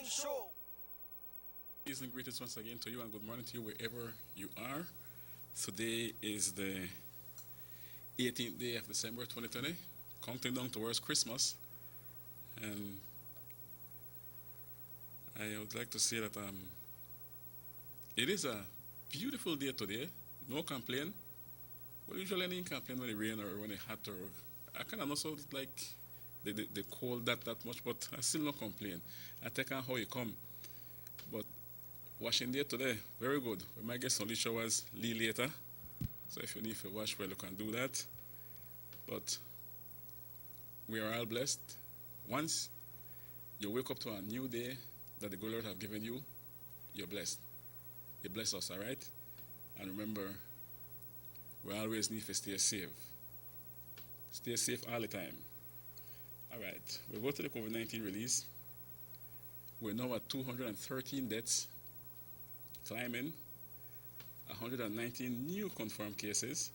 Show. Peace and greetings once again to you, and good morning to you wherever you are. Today is the 18th day of December 2020, counting down towards Christmas. And I would like to say that it is a beautiful day today. No complaint. Well, usually I didn't complain when it rain or when it hot, or I kind of not so like the cold that much, but I still not complain. I take on how it come. But washing day today, very good. We might get some showers later. So if you need to wash, well, you can do that. But we are all blessed. Once you wake up to a new day that the good Lord have given you, you're blessed. He bless us, all right? And remember, we always need to stay safe. Stay safe all the time. All right, we'll go to the COVID-19 release. We're now at 213 deaths, climbing, 119 new confirmed cases,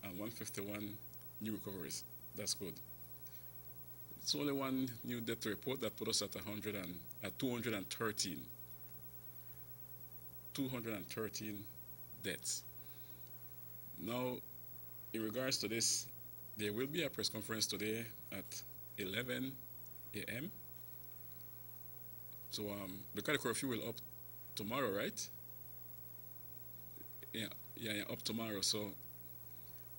and 151 new recoveries. That's good. It's only one new death report that put us at 213. 213 deaths. Now, in regards to this, there will be a press conference today at 11 a.m. So, because the curfew will up tomorrow, right? Yeah, up tomorrow. So,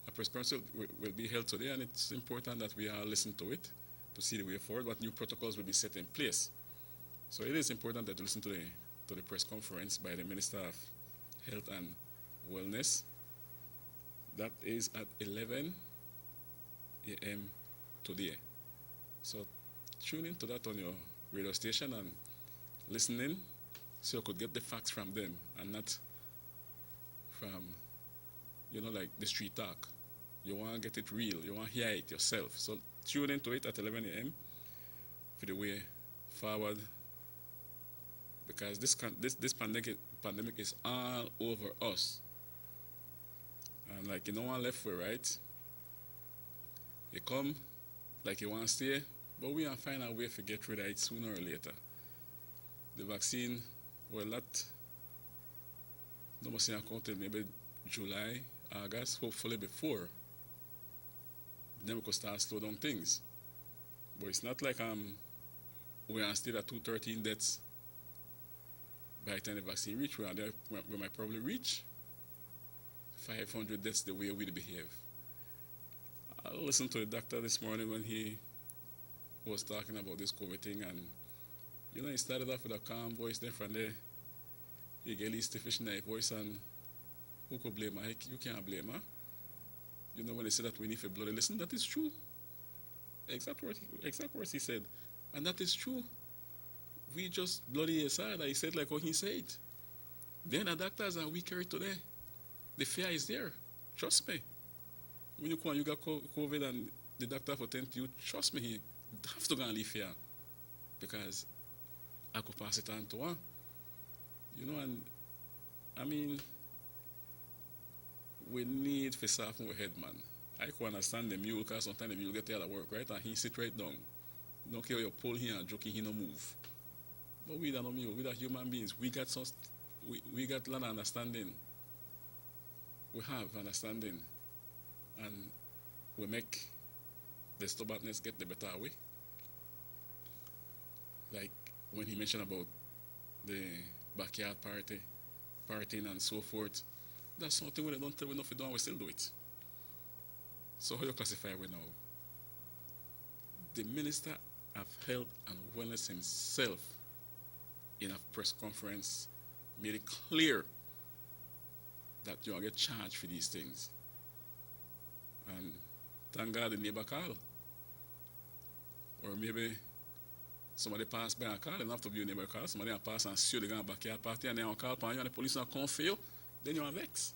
a press conference will be held today, and it's important that we all listen to it to see the way forward, what new protocols will be set in place. So, it is important that you listen to the press conference by the Minister of Health and Wellness. That is at 11 a.m. today. So, tune into that on your radio station and listen in so you could get the facts from them and not from, like the street talk. You want to get it real. You want to hear it yourself. So tune into it at 11 a.m. for the way forward, because this pandemic is all over us. And like you know one left for right. You come like you want to stay, but we are find a way to get rid of it sooner or later. The vaccine, well, that no more saying until maybe July, August, hopefully before. Then we could start slow down things. But it's not like we are still at 213 deaths by the time the vaccine reach. We might probably reach 500 deaths the way we behave. I listened to the doctor this morning when he was talking about this COVID thing, and he started off with a calm voice. Then from there, he get a stiffish in his voice, and who could blame her? You can't blame her. When they say that we need for bloody, listen, that is true. Exact words he said, and that is true. We just bloody aside. He said like what he said. Then the doctors are weaker today. The fear is there. Trust me. When you come and you got COVID and the doctor for 10 to you, trust me, he have to go and leave fear, because I could pass it on to her. And I mean, we need to soften our head, man. I can understand the mule, because sometimes the mule get out of work, right? And he sit right down. No care you pull him and joking, he no move. But we are no mule, we are human beings. We got a lot of understanding. We have understanding. And we make the stubbornness get the better way. Like when he mentioned about the backyard partying and so forth. That's something we don't tell we know if we do, and we still do it. So how you classify we now? The Minister of Health and Wellness himself, in a press conference, made it clear that you will get charged for these things. And thank God the neighbor call. Or maybe somebody pass by and call, it don't have to be a neighbor call. Somebody pass and see you, they go to a backyard party, and they will call upon you, and the police will come for you. Then you are vexed.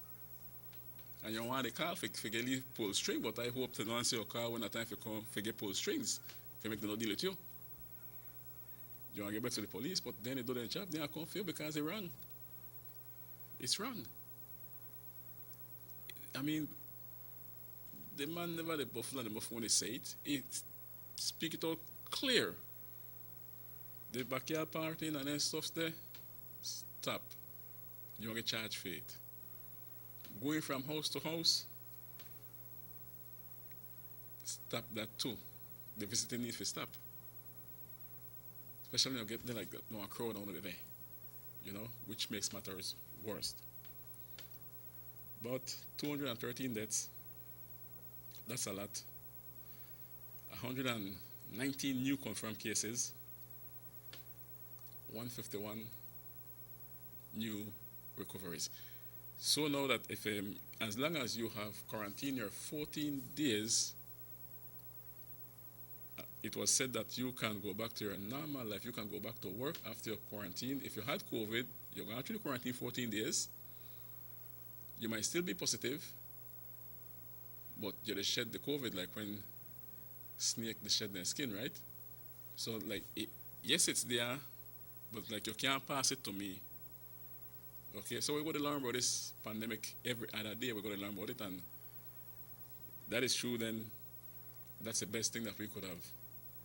And you want the call for get pull string, but I hope to not answer your call when the time for come for get pull strings, for make them not deal with you. You want to get back to the police, but then they do their job, they are come for you because they're wrong. It's wrong. I mean, the man never the buffalo and the buffalo when they say it. It speak it out clear. The backyard partying and then stuff there, stop. You don't get charged for it. Going from house to house, stop that too. The visiting needs to stop. Especially when you get there like no a crowd under there, which makes matters worse. But 213 deaths, that's a lot. 119 new confirmed cases, 151 new recoveries. So now that if as long as you have quarantined your 14 days, it was said that you can go back to your normal life. You can go back to work after your quarantine. If you had COVID, you're going to actually quarantine 14 days. You might still be positive, but you just shed the COVID like when snake they shed their skin, right? So yes, it's there, but like you can't pass it to me. Okay, so we're going to learn about this pandemic every other day. We're going to learn about it, and that is true. Then that's the best thing that we could have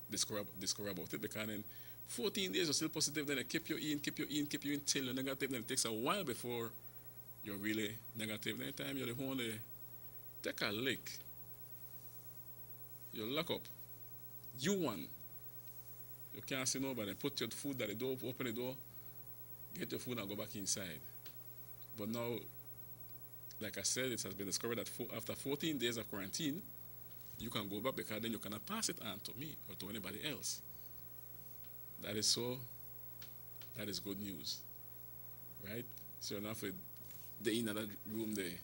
discover about it, because in 14 days you're still positive, then they keep you in till you're negative, then it takes a while before you're really negative. Anytime you're the one they take a lick, you lock up. You won. You can't see nobody. Put your food at the door, open the door, get your food and go back inside. But now, like I said, it has been discovered that after 14 days of quarantine, you can go back, because then you cannot pass it on to me or to anybody else. That is that is good news, right? So you're not for the in another room, they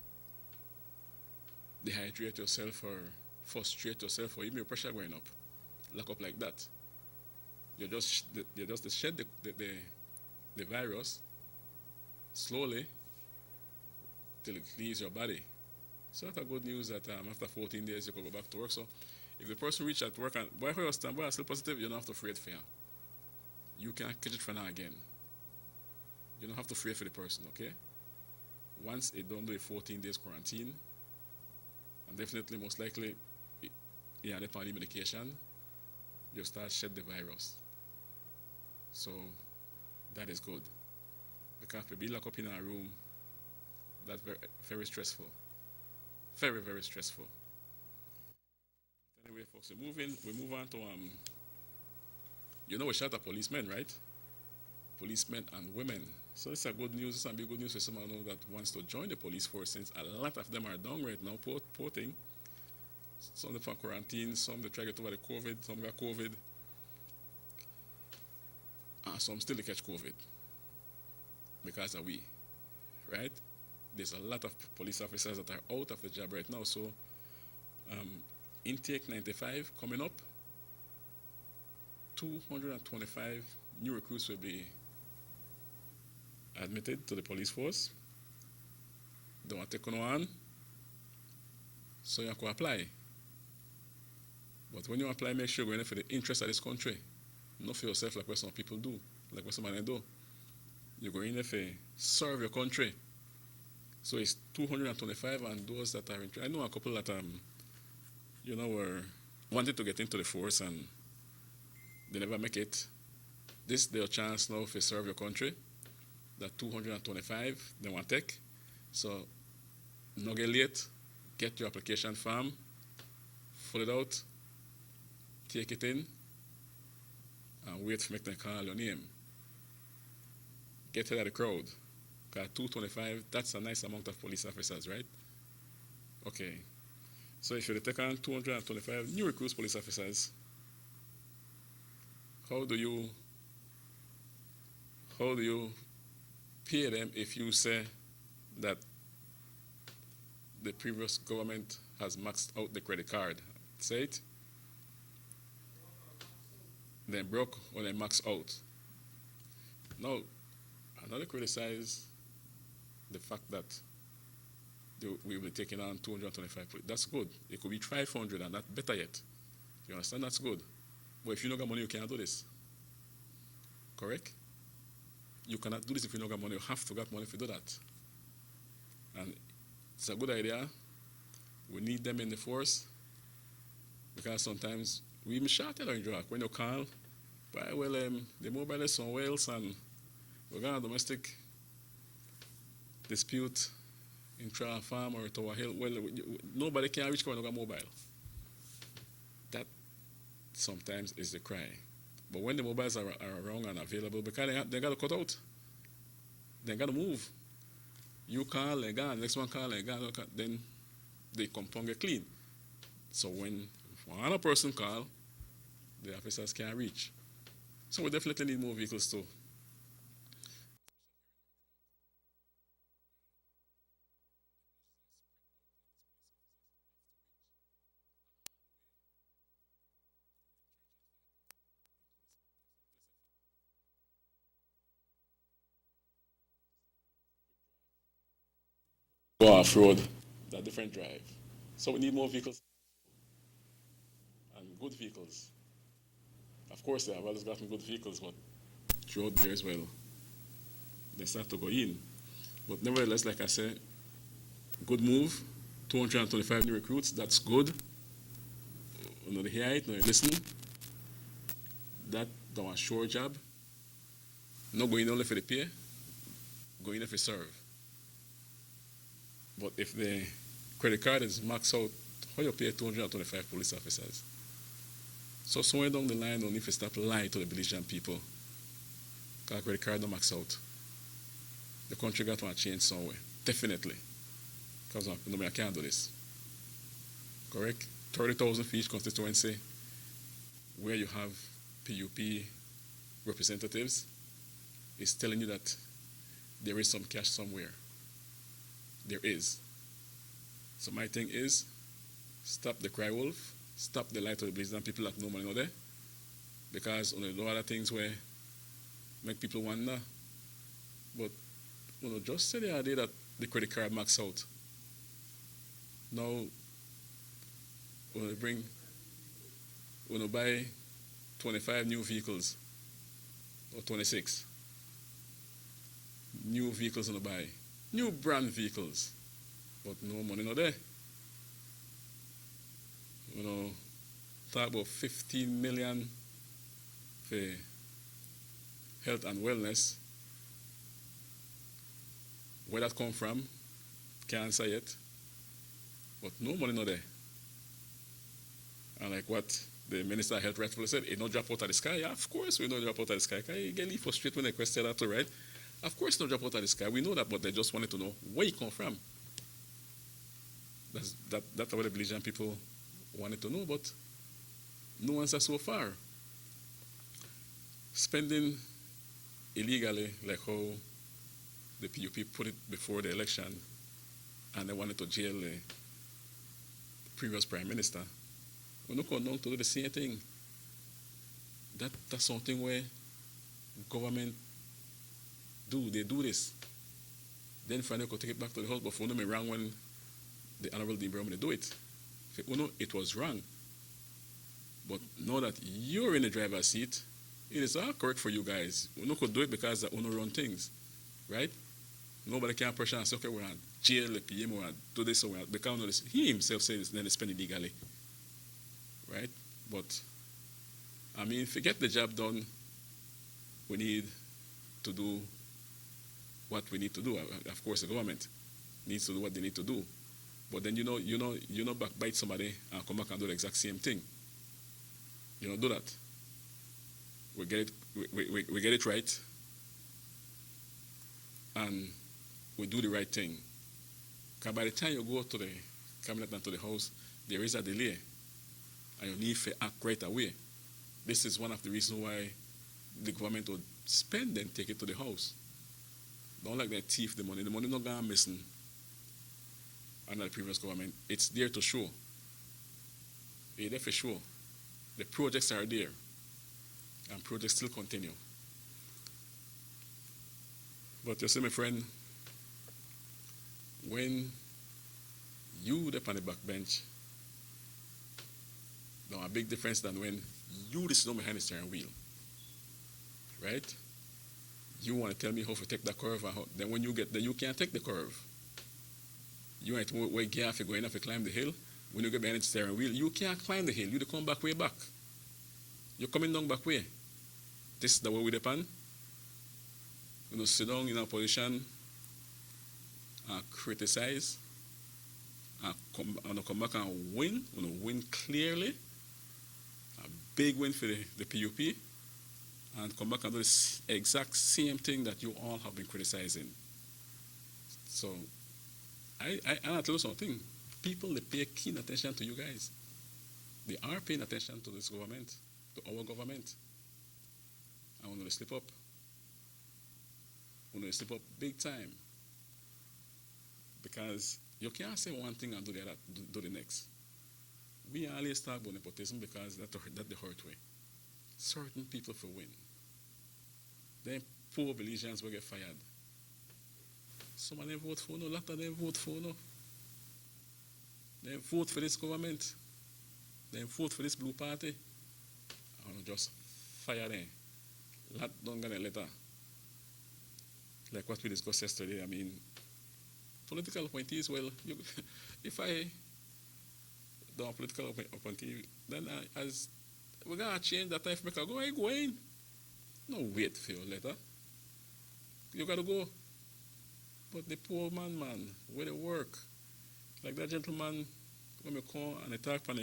dehydrate yourself or frustrate yourself or even your pressure going up, lock up like that. You're just to shed the virus slowly till it leaves your body. So that's a good news that after 14 days you can go back to work. So if the person reach at work and boy you're still positive, you don't have to fret for you. You can catch it for now again. You don't have to fret for the person, okay? Once it don't do a 14 days quarantine, and definitely most likely you have the medication, you start shed the virus. So that is good. Because to be locked up in a room, that's very, very stressful. Very, very stressful. Anyway, folks, we move on to we shot at policemen, right? Policemen and women. So this is a good news. This is a big good news for someone that wants to join the police force, since a lot of them are down right now, poor thing. Some of them from quarantine, some they try to get over the COVID, some got COVID. Some still catch COVID because of we, right? There's a lot of police officers that are out of the job right now. So intake 95 coming up. 225 new recruits will be admitted to the police force. They want to take on, so you can apply. But when you apply, make sure you're going for the interest of this country, not for yourself like what some people do, like what somebody do. You're going there for serve your country. So it's 225, and those that are interested. I know a couple that were wanted to get into the force and they never make it. This is their chance now to serve your country. That 225 they want to take. So no get late, get your application form, fill it out, take it in, and wait for make them call your name. Get out of the crowd. Because 225, that's a nice amount of police officers, right? Okay. So if you take on 225 new recruits police officers, how do you pay them if you say that the previous government has maxed out the credit card? Say it. They broke or they maxed out. Now, another criticize the fact that we will be taking on 225. That's good. It could be 500 and that's better yet. You understand? That's good. But if you don't got money, you cannot do this. Correct? You cannot do this if you don't got money. You have to get money to do that. And it's a good idea. We need them in the force because sometimes we even shout at our drug when you call, Well, the mobile is somewhere else, and we're going to domestic dispute in Trial Farm or Tower Hill. Well, nobody can reach when mobile. That sometimes is the cry. But when the mobiles are wrong and available, because they got to cut out, they got to move. You call, they gone. Next one call, they gone. Then they compound get clean. So when one person call, the officers can't reach. So we definitely need more vehicles too. Go off road, that different drive. So we need more vehicles and good vehicles. Of course, they have always gotten good vehicles, but throughout there as well, they start to go in. But nevertheless, like I said, good move. 225 new recruits, that's good. You know, they hear it, you know, they listen. That don't a sure job. Not going only for the pay, going if you serve. But if the credit card is maxed out, how you pay 225 police officers? So somewhere down the line, don't need to stop lying to the belligerent people. Because credit card don't max out. The country got to change somewhere. Definitely. Because I can't do this. Correct? 30,000 for each constituency where you have PUP representatives is telling you that there is some cash somewhere. There is. So my thing is, stop the cry wolf, stop the light of the blazing people that no money no there. Because on a lot of things where make people wonder. But just say the idea that the credit card max out. Now when we buy 25 new vehicles or 26 new vehicles on the buy, new brand vehicles, but no money not there. Talk about 15 million for health and wellness. Where that come from, can't answer yet. But no money not there. And like what the Minister of Health rightfully said, it not drop out of the sky. Yeah, of course we know drop out of the sky. You get a little frustrated when they question that too, right? Of course it not drop out of the sky. We know that, but they just wanted to know where it come from. That's what the belligerent people wanted to know, but no answer so far. Spending illegally, like how the PUP put it before the election, and they wanted to jail the previous prime minister. We're not going down to do the same thing. That's something where government they do this. Then finally could take it back to the house, but for me wrong when the Honorable Dean Brown do it. It was wrong. But now that you're in the driver's seat, it is all correct for you guys. We could do it because the owner run things, right? Nobody can pressure and say, okay, we're on jail, we're going to do this, or because this. He himself says then they spend it legally, right? But, if you get the job done, we need to do what we need to do. Of course, the government needs to do what they need to do. But then backbite somebody and come back and do the exact same thing. You don't do that. We get it right, and we do the right thing. Because by the time you go to the cabinet and to the house, there is a delay, and you need to act right away. This is one of the reasons why the government would spend and take it to the house. Don't like they thief the money. The money not gone missing under the previous government. It's there to show. It's there for sure. The projects are there, and projects still continue. But you see, my friend, when you up on the back bench, there's a big difference than when you sit down behind the steering wheel, right? You want to tell me how to take the curve, and then when you get there, you can't take the curve. You want to wait gear if you're going up to climb the hill. When you get behind the steering wheel, you can't climb the hill. You come back way back. You're coming down back way. this is the way we depend. You know, sit down in a position and criticize and come back and win, you know, win clearly, a big win for the PUP, and come back and do the exact same thing that you all have been criticizing. So, I tell you something. People, they pay keen attention to you guys. They are paying attention to this government, to our government. And when they slip up, big time. Because you can't say one thing and do the next. We always talk about nepotism because that's the hurt way. Certain people for win. Then poor Belizeans will get fired. Some of them vote for no, a lot of them vote for no. They vote for this government. They vote for this blue party. And just fire them. Lot don't get a letter. Like what we discussed yesterday. I mean, political appointees, well, if I don't political appointee, then as we're going to change that time for me to go, I go in. No wait for your letter. You got to go. But the poor man, where they work, like that gentleman, when we call and they talk on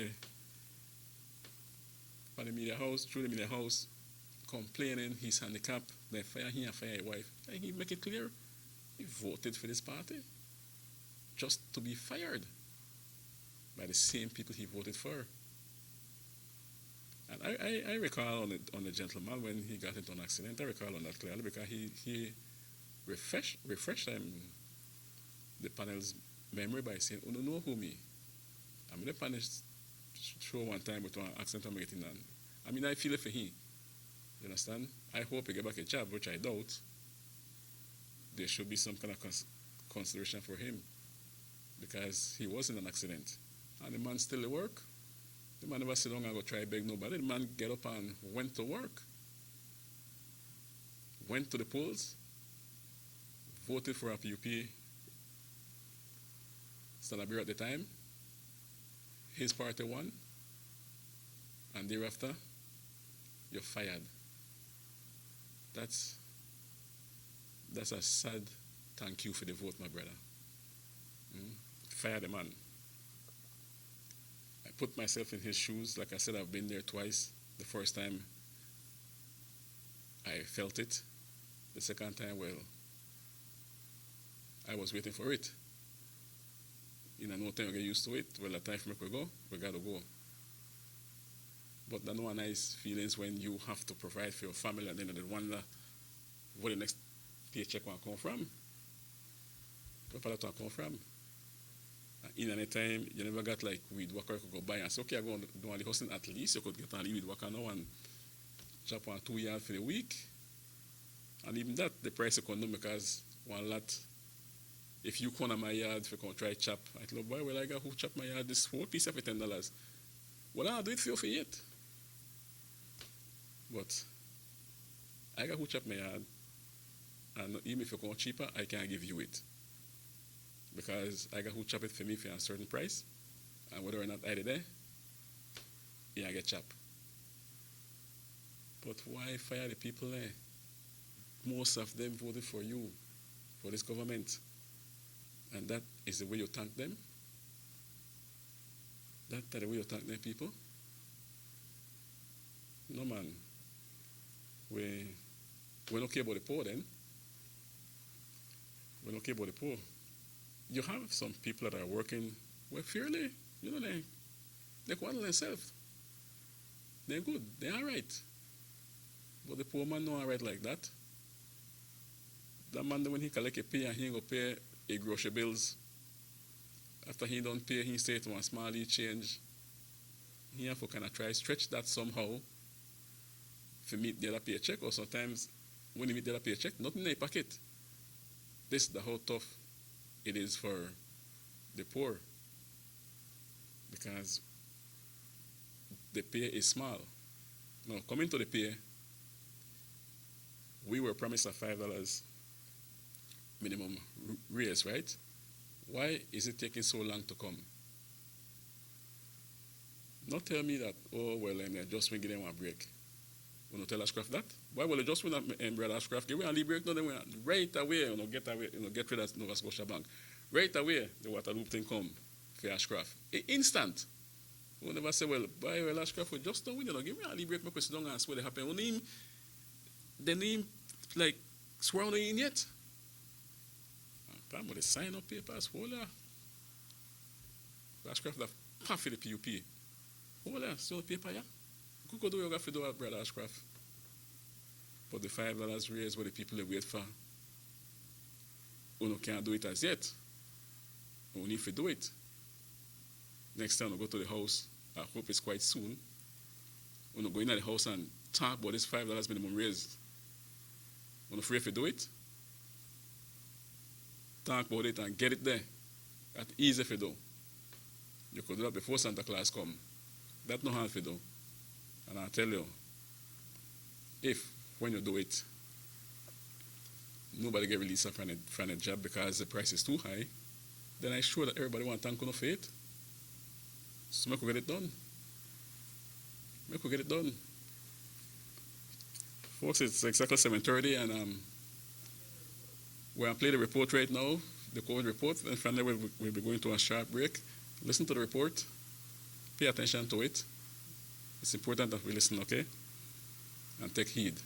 the media house, through the media house, complaining he's handicapped, they fire him and fire his wife. And he make it clear, he voted for this party just to be fired by the same people he voted for. And I recall on the gentleman when he got into an accident, I recall on that clearly because he refreshed the panel's memory by saying, oh, no, who me? I mean, the panel show one time with an accident I'm getting on. I mean, I feel it for him. You understand? I hope he get back a job, which I doubt. There should be some kind of consideration for him because he was in an accident. And the man still at work. The man never sit down and go try beg nobody. The man get up and went to work. Went to the polls. Voted for a PUP Salabir at the time. His party won. And thereafter, you're fired. That's a sad thank you for the vote, my brother. Fire the man. I put myself in his shoes. Like I said, I've been there twice. The first time, I felt it. The second time, well, I was waiting for it. In no time I get used to it. Well, the time for me to go, we got to go. But there are no nice feelings when you have to provide for your family and then they wonder where the next paycheck will come from. Where it will come from. In any time, you never got like weed worker you could go buy and say, okay, I'm going to do all the hustling. At least you could get on the weed worker now and chop on 2 yards for the week. And even that, the price you can do because one lot, if you come on my yard, if you can try chop, I tell you, boy, well, I got who chop my yard this whole piece of $10. Well, I'll do it for you yet. But I got who chop my yard, and even if you come cheaper, I can't give you it. Because I got who chop it for me for a certain price, and whether or not I did there, yeah, I get chopped. But why fire the people there? Most of them voted for you, for this government. And that is the way you thank them? That's the way you thank them, people? No, man. We don't care about the poor then. We don't care about the poor. You have some people that are working well, fairly, they handle themselves. They're good. They're all right. But the poor man not all right like that. That man, when he collect a pay and he go pay a grocery bills, after he don't pay, he say to one small change. He have to kind of try stretch that somehow to meet the other paycheck, or sometimes when you meet the other paycheck, nothing in the pocket. This is how tough it is for the poor because the pay is small. Now, coming to the pay, we were promised a $5 minimum raise, right? Why is it taking so long to come? Not tell me that, oh, well, and they're just going to give them a break. You know, tell Ashcraft that. Why will you just when Brother Ashcraft give me a leave break? No, then right away, get away, get rid of Nova Scotia Bank. Right away, the water loop thing come for Ashcraft. Instant. We never say, well, Ashcraft, we just don't win, give me a leave break, make us sit down and see what happen. When the name, like, swear on the in yet. Time with the sign up papers, hold on. Ashcraft have half for the PUP. Hold on, still the paper, yeah? You could do what you have to do, Brother Ashcraft. But the $5 raise what the people they wait for. We can't do it as yet. We need to do it. Next time we go to the house, I hope it's quite soon. We're go in the house and talk about this $5 minimum raise. We're afraid to do it. Talk about it and get it there. That's easy to do. You could do that before Santa Claus come. That's no hard to do. And I tell you, when you do it, nobody get released from a job because the price is too high, then I'm sure that everybody want to thank you for it. So make we get it done. Folks, it's exactly 7:30 and we're going to play the report right now, the COVID report, and finally we'll be going to a sharp break. Listen to the report. Pay attention to it. It's important that we listen, okay? And take heed.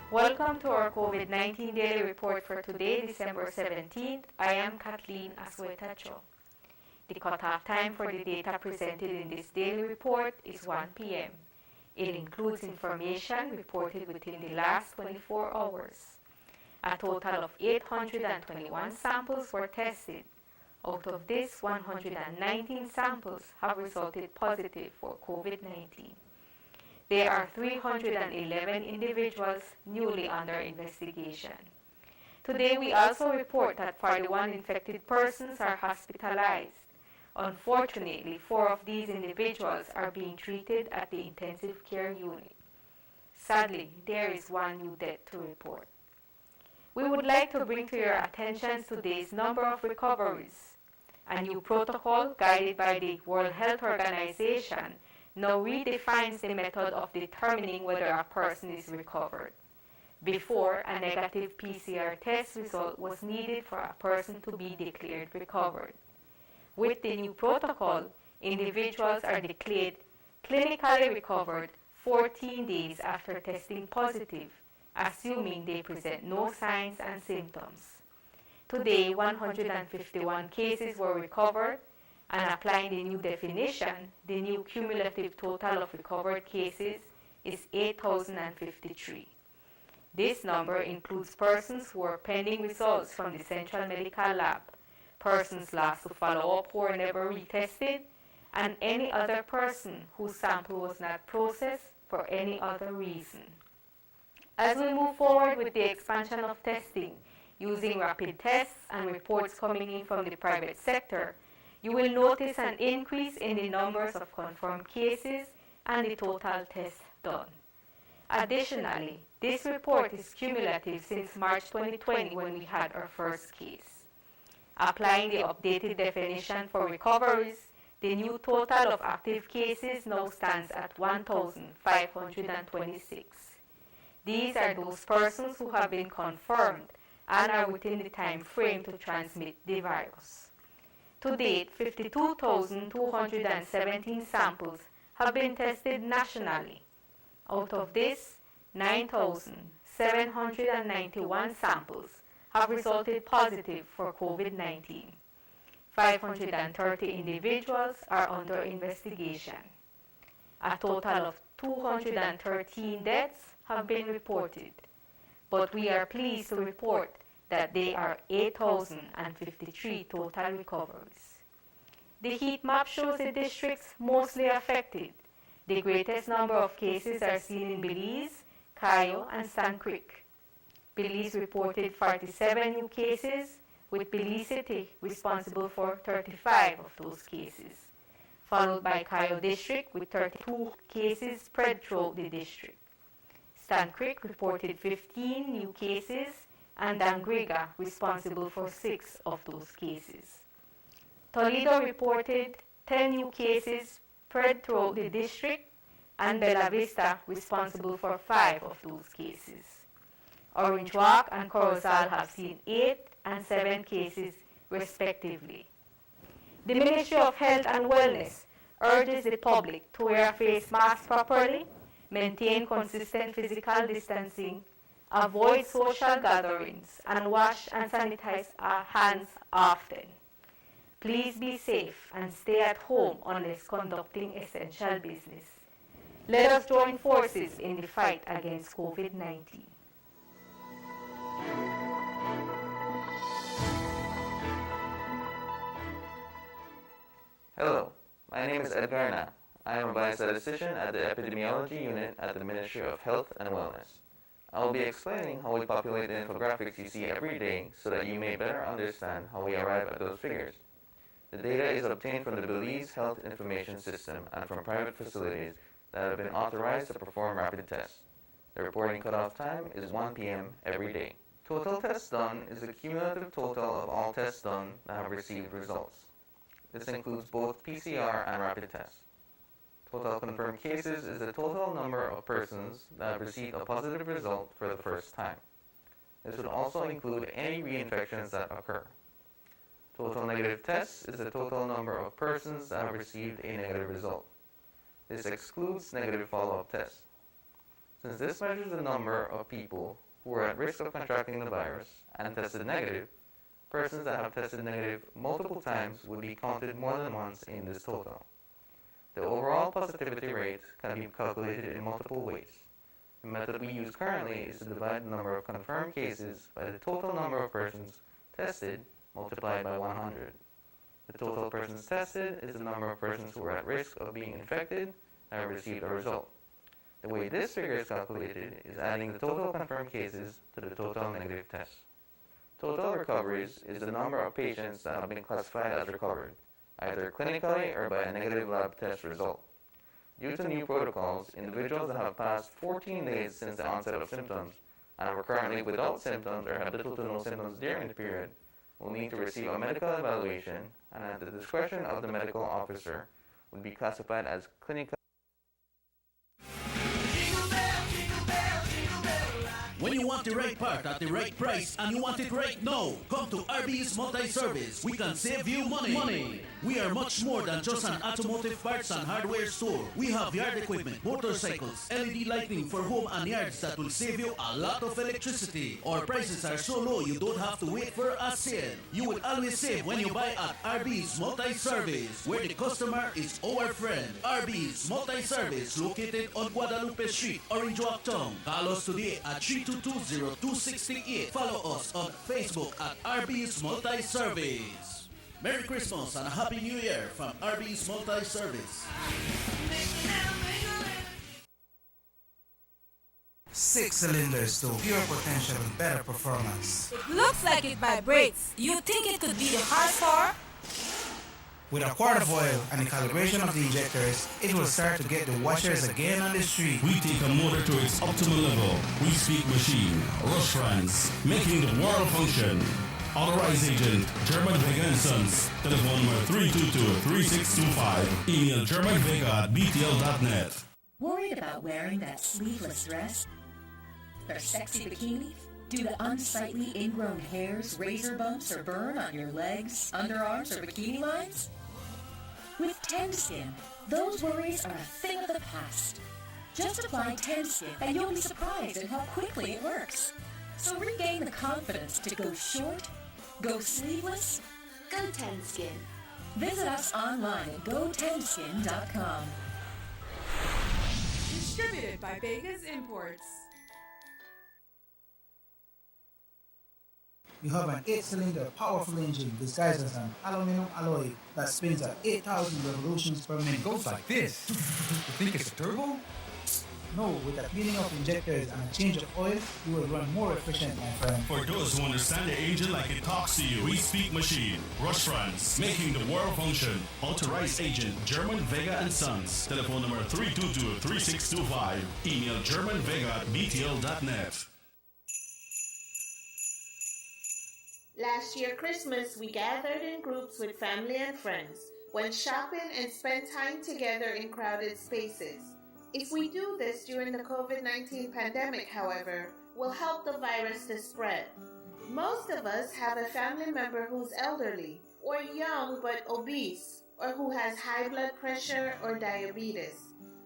Welcome to our COVID-19 daily report for today, December 17th. I am Kathleen Aswetacho. The cutoff time for the data presented in this daily report is 1 p.m. It includes information reported within the last 24 hours. A total of 821 samples were tested. Out of this, 119 samples have resulted positive for COVID-19. There are 311 individuals newly under investigation. Today, we also report that 41 infected persons are hospitalized. Unfortunately, 4 of these individuals are being treated at the intensive care unit. Sadly, there is 1 new death to report. We would like to bring to your attention today's number of recoveries. A new protocol guided by the World Health Organization now redefines the method of determining whether a person is recovered. Before, a negative PCR test result was needed for a person to be declared recovered. With the new protocol, individuals are declared clinically recovered 14 days after testing positive, assuming they present no signs and symptoms. Today, 151 cases were recovered, and applying the new definition, the new cumulative total of recovered cases is 8,053. This number includes persons who are pending results from the Central Medical Lab, persons lost to follow-up who were never retested, and any other person whose sample was not processed for any other reason. As we move forward with the expansion of testing, using rapid tests and reports coming in from the private sector, you will notice an increase in the numbers of confirmed cases and the total tests done. Additionally, this report is cumulative since March 2020 when we had our first case. Applying the updated definition for recoveries, the new total of active cases now stands at 1,526. These are those persons who have been confirmed and are within the time frame to transmit the virus. To date, 52,217 samples have been tested nationally. Out of this, 9,791 samples have resulted positive for COVID-19. 530 individuals are under investigation. A total of 213 deaths have been reported, but we are pleased to report that there are 8,053 total recoveries. The heat map shows the districts mostly affected. The greatest number of cases are seen in Belize, Cayo, and Sand Creek. Belize reported 47 new cases, with Belize City responsible for 35 of those cases, followed by Cayo District with 32 cases spread throughout the district. Sand Creek reported 15 new cases, and Dangriga responsible for 6 of those cases. Toledo reported 10 new cases spread throughout the district, and Bella Vista responsible for 5 of those cases. Orange Walk and Corozal have seen 8 and 7 cases respectively. The Ministry of Health and Wellness urges the public to wear a face mask properly, maintain consistent physical distancing, avoid social gatherings, and wash and sanitize our hands often. Please be safe and stay at home unless conducting essential business. Let us join forces in the fight against COVID-19. Hello, my name is Edgar Na. I am a biostatistician at the Epidemiology Unit at the Ministry of Health and Wellness. I will be explaining how we populate the infographics you see every day so that you may better understand how we arrive at those figures. The data is obtained from the Belize Health Information System and from private facilities that have been authorized to perform rapid tests. The reporting cutoff time is 1 p.m. every day. Total tests done is the cumulative total of all tests done that have received results. This includes both PCR and rapid tests. Total confirmed cases is the total number of persons that have received a positive result for the first time. This would also include any reinfections that occur. Total negative tests is the total number of persons that have received a negative result. This excludes negative follow-up tests. Since this measures the number of people who are at risk of contracting the virus and tested negative, persons that have tested negative multiple times would be counted more than once in this total. The overall positivity rate can be calculated in multiple ways. The method we use currently is to divide the number of confirmed cases by the total number of persons tested multiplied by 100. The total persons tested is the number of persons who are at risk of being infected and have received a result. The way this figure is calculated is adding the total confirmed cases to the total negative tests. Total recoveries is the number of patients that have been classified as recovered, either clinically or by a negative lab test result. Due to new protocols, individuals that have passed 14 days since the onset of symptoms and are currently without symptoms or have little to no symptoms during the period will need to receive a medical evaluation and at the discretion of the medical officer would be classified as clinical. When you want the right part at the right price and you want it right now, come to RB's Multi-Service. We can save you money. We are much more than just an automotive parts and hardware store. We have yard equipment, motorcycles, LED lighting for home and yards that will save you a lot of electricity. Our prices are so low you don't have to wait for a sale. You will always save when you buy at RB's Multi-Service, where the customer is our friend. RB's Multi-Service, located on Guadalupe Street, Orange Walk Town. Call us today at 322-0268. Follow us on Facebook at RB's Multi-Service. Merry Christmas and a Happy New Year from RB's Multi-Service. 6 cylinders to pure potential and better performance. It looks like it vibrates. You think it could be the horsepower? With a quart of oil and the calibration of the injectors, it will start to get the washers again on the street. We take a motor to its optimal level. We speak machine, Rush France, making the world function. Authorized agent, German Vega & Sons. Telephone number 322-3625. Email germanvega@btl.net. Worried about wearing that sleeveless dress? Or sexy bikini? Due to unsightly ingrown hairs, razor bumps, or burn on your legs, underarms, or bikini lines? With Tenskin, those worries are a thing of the past. Just apply Tenskin and you'll be surprised at how quickly it works. So regain the confidence to go short, go sleeveless, go Tenskin. Visit us online at gotenskin.com. Distributed by Vegas Imports. You have an 8-cylinder powerful engine disguised as an aluminum alloy that spins at 8,000 revolutions per minute. Goes like this. You think it's a turbo? No, with the cleaning of injectors and a change of oil, you will run more efficient, my friend. For those who understand the engine like it talks to you, we speak machine, Rush France, making the world function. Authorized agent, German Vega & Sons. Telephone number 322-3625. Email germanvega@btl.net. Last year Christmas, we gathered in groups with family and friends, went shopping and spent time together in crowded spaces. If we do this during the COVID-19 pandemic, however, we'll help the virus to spread. Most of us have a family member who's elderly, or young but obese, or who has high blood pressure or diabetes.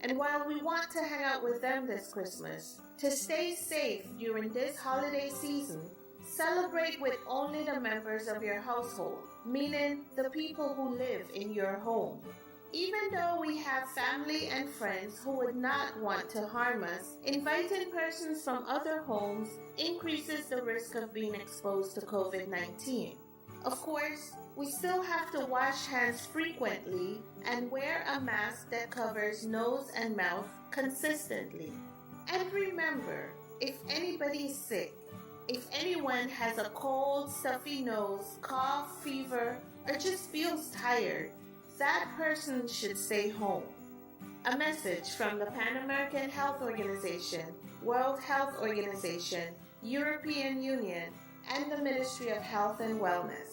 And while we want to hang out with them this Christmas, to stay safe during this holiday season, celebrate with only the members of your household, meaning the people who live in your home. Even though we have family and friends who would not want to harm us, inviting persons from other homes increases the risk of being exposed to COVID-19. Of course, we still have to wash hands frequently and wear a mask that covers nose and mouth consistently. And remember, if anybody is sick, if anyone has a cold, stuffy nose, cough, fever, or just feels tired, that person should stay home. A message from the Pan American Health Organization, World Health Organization, European Union, and the Ministry of Health and Wellness.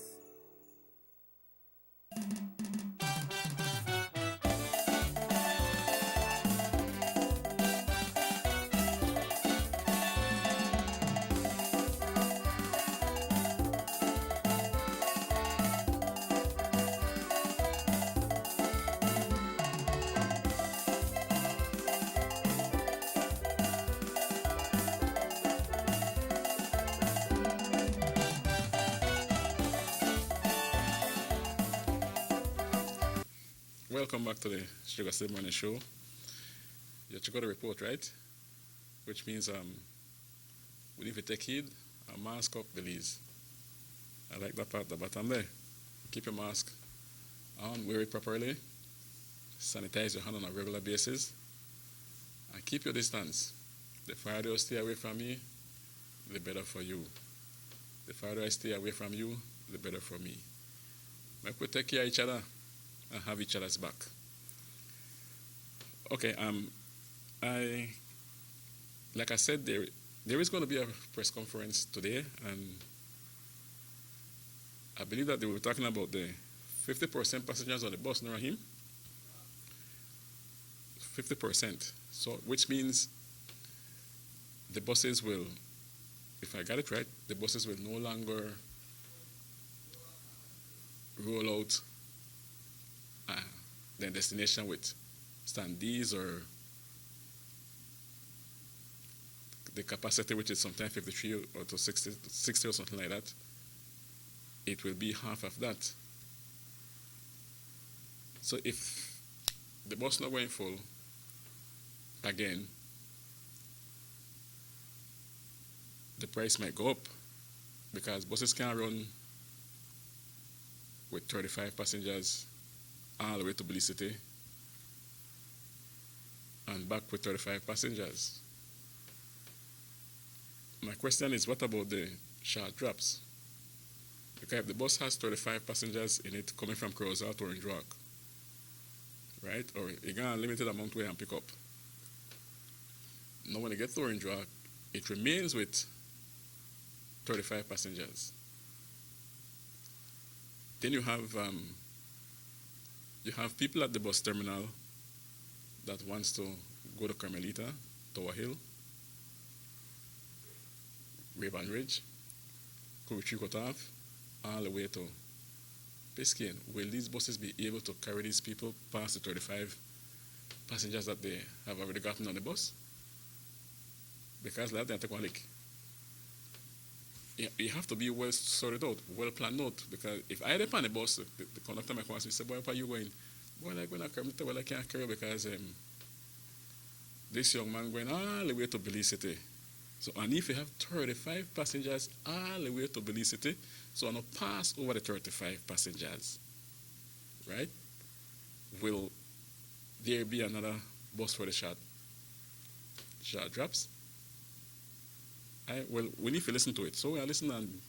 Welcome back to the SugarCity Morning Show. You check out the report, right? Which means we need to take heed and mask up, Belize. I like that part, the bottom there. Keep your mask on, wear it properly, sanitize your hand on a regular basis, and keep your distance. The farther you stay away from me, the better for you. The farther I stay away from you, the better for me. Make we take care of each other and have each other's back. Okay, like I said, there is going to be a press conference today, and I believe that they were talking about the 50% passengers on the bus, no, Rahim? 50%. So, which means the buses will, if I got it right, the buses will no longer roll out their destination with standees or the capacity, which is sometimes 53 or to 60 or something like that. It will be half of that. So if the bus not going full, again, the price might go up because buses can run with 35 passengers all the way to Belize City and back with 35 passengers. My question is, what about the short drops? Okay, if the bus has 35 passengers in it coming from Crozat or Orange Rock, right? Or you got a limited amount where and pick up. Now when you get to Orange Rock, it remains with 35 passengers. Then you have people at the bus terminal that wants to go to Carmelita, Tower Hill, Raven Ridge, Kurichi Kotav, all the way to Piscine. Will these buses be able to carry these people past the 35 passengers that they have already gotten on the bus? Because like that, take one lick. You have to be well sorted out, well planned out. Because if I depend on the bus, the conductor might ask me, say, boy, where are you going? Boy, like when I come to, well, I can't carry because this young man going all the way to Belize City. So, and if you have 35 passengers all the way to Belize City, so I'm going to pass over the 35 passengers, right? Will there be another bus for the short drops? Well, we need to listen to it. So we'll listen and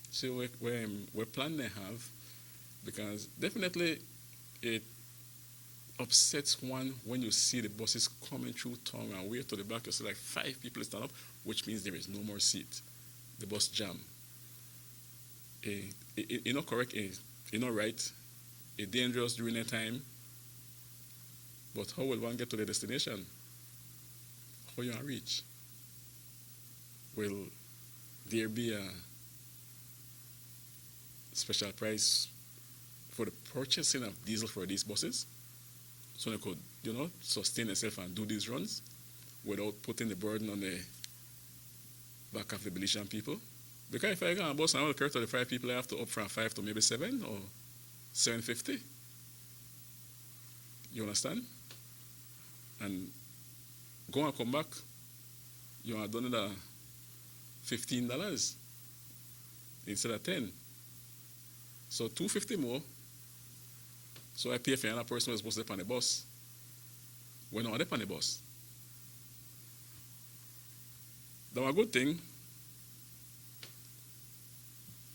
see what plan they have, because definitely it upsets one when you see the buses coming through town and way to the back. You see like 5 people stand up, which means there is no more seat. The bus jam. not correct, not right, dangerous during that time. But how will one get to the destination? How you reach? Will there be a special price for the purchasing of diesel for these buses, so they could, sustain themselves and do these runs without putting the burden on the back of the Belizean people? Because if I go on a bus and I will carry 35 people, I have to up from 5 to maybe 7 or 750. You understand? And go and come back, you are done at $15 instead of 10. So $250 more. So I pay for another person who's supposed to be on the bus. We're not on the bus. That was a good thing.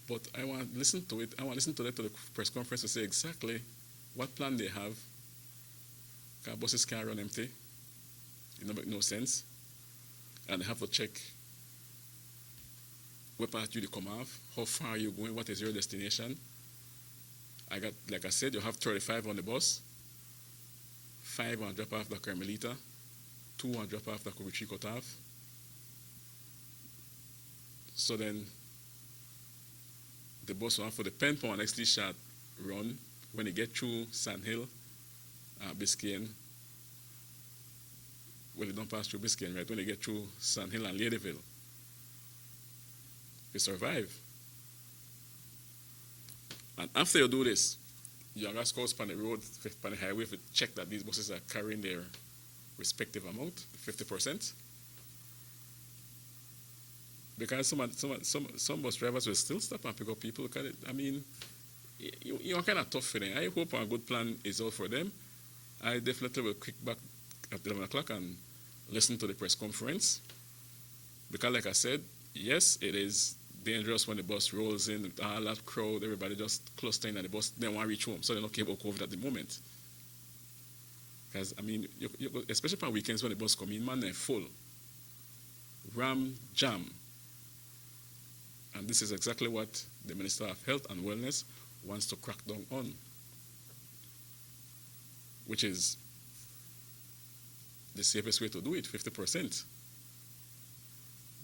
But I want to listen to it. I want to listen to the press conference to say exactly what plan they have. Because buses can't run empty. It don't make no sense. And they have to check what part you come off, how far are you going, what is your destination. Like I said, you have 35 on the bus, 5 on drop off the Carmelita, 2 on drop off the Kubichi Kotav. So then the bus will have for the Penpon next shot run when they get through Sand Hill, Biscayne. Well, they don't pass through Biscayne, right? When they get through Sand Hill and Ladyville, they survive. And after you do this, you have scouts on the road, on the highway, to check that these buses are carrying their respective amount, 50%. Because some bus drivers will still stop and pick up people. Because you're kind of tough for them. I hope a good plan is out for them. I definitely will kick back at 11 o'clock and listen to the press conference. Because like I said, yes, it is dangerous when the bus rolls in, all that crowd, everybody just clustering at the bus, they want to reach home, so they're not care about COVID at the moment. Because, especially on weekends when the bus come in, man, they're full. Ram, jam. And this is exactly what the Minister of Health and Wellness wants to crack down on, which is the safest way to do it, 50%.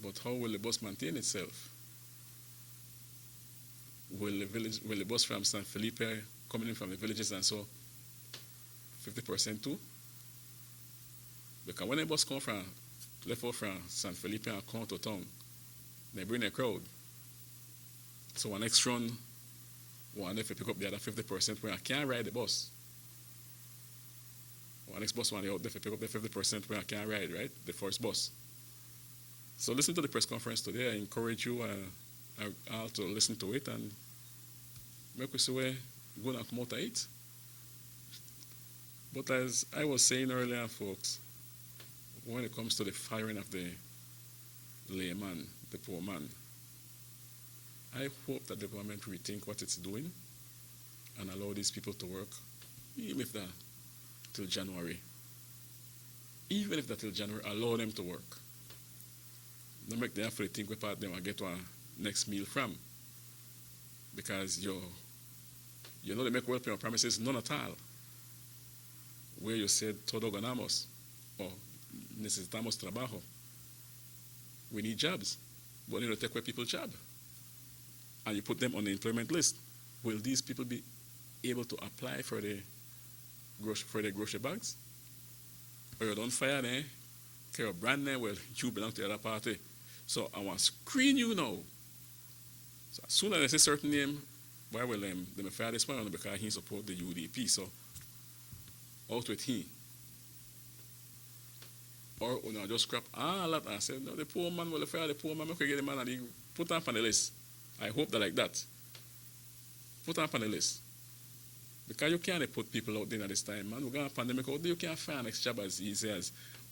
But how will the bus maintain itself? Will the bus from San Felipe coming in from the villages and so 50% too? Because when the bus come from left out from San Felipe and come to town, they bring a crowd. So our next run, one if you pick up the other 50% where I can't ride the bus. Our next bus one out there if you pick up the 50% where I can't ride, right? The first bus. So listen to the press conference today. I encourage you all to listen to it and make us away good and come out of it. But as I was saying earlier, folks, when it comes to the firing of the layman, the poor man, I hope that the government rethink what it's doing and allow these people to work, even if that till January. Even if that till January, allow them to work. Don't make them have to think what part they want to get one next meal from. Because they make well-paying promises, none at all. Where you said, todo ganamos, or necesitamos trabajo. We need jobs, but you take away people's job. And you put them on the employment list. Will these people be able to apply for the grocery bags? Or you don't fire them, carry a brand name, well, you belong to the other party. So I want to screen you now. So as soon as I say certain name, why will they may fire this one because he support the UDP. So out with he. Or just scrap all that and say, no, the poor man will fire the poor man, okay, get the man and he put him on the list. I hope that like that. Put him on the list. Because you can't put people out there at this time, man. We're going to pandemic out there, you can't find next job as easy as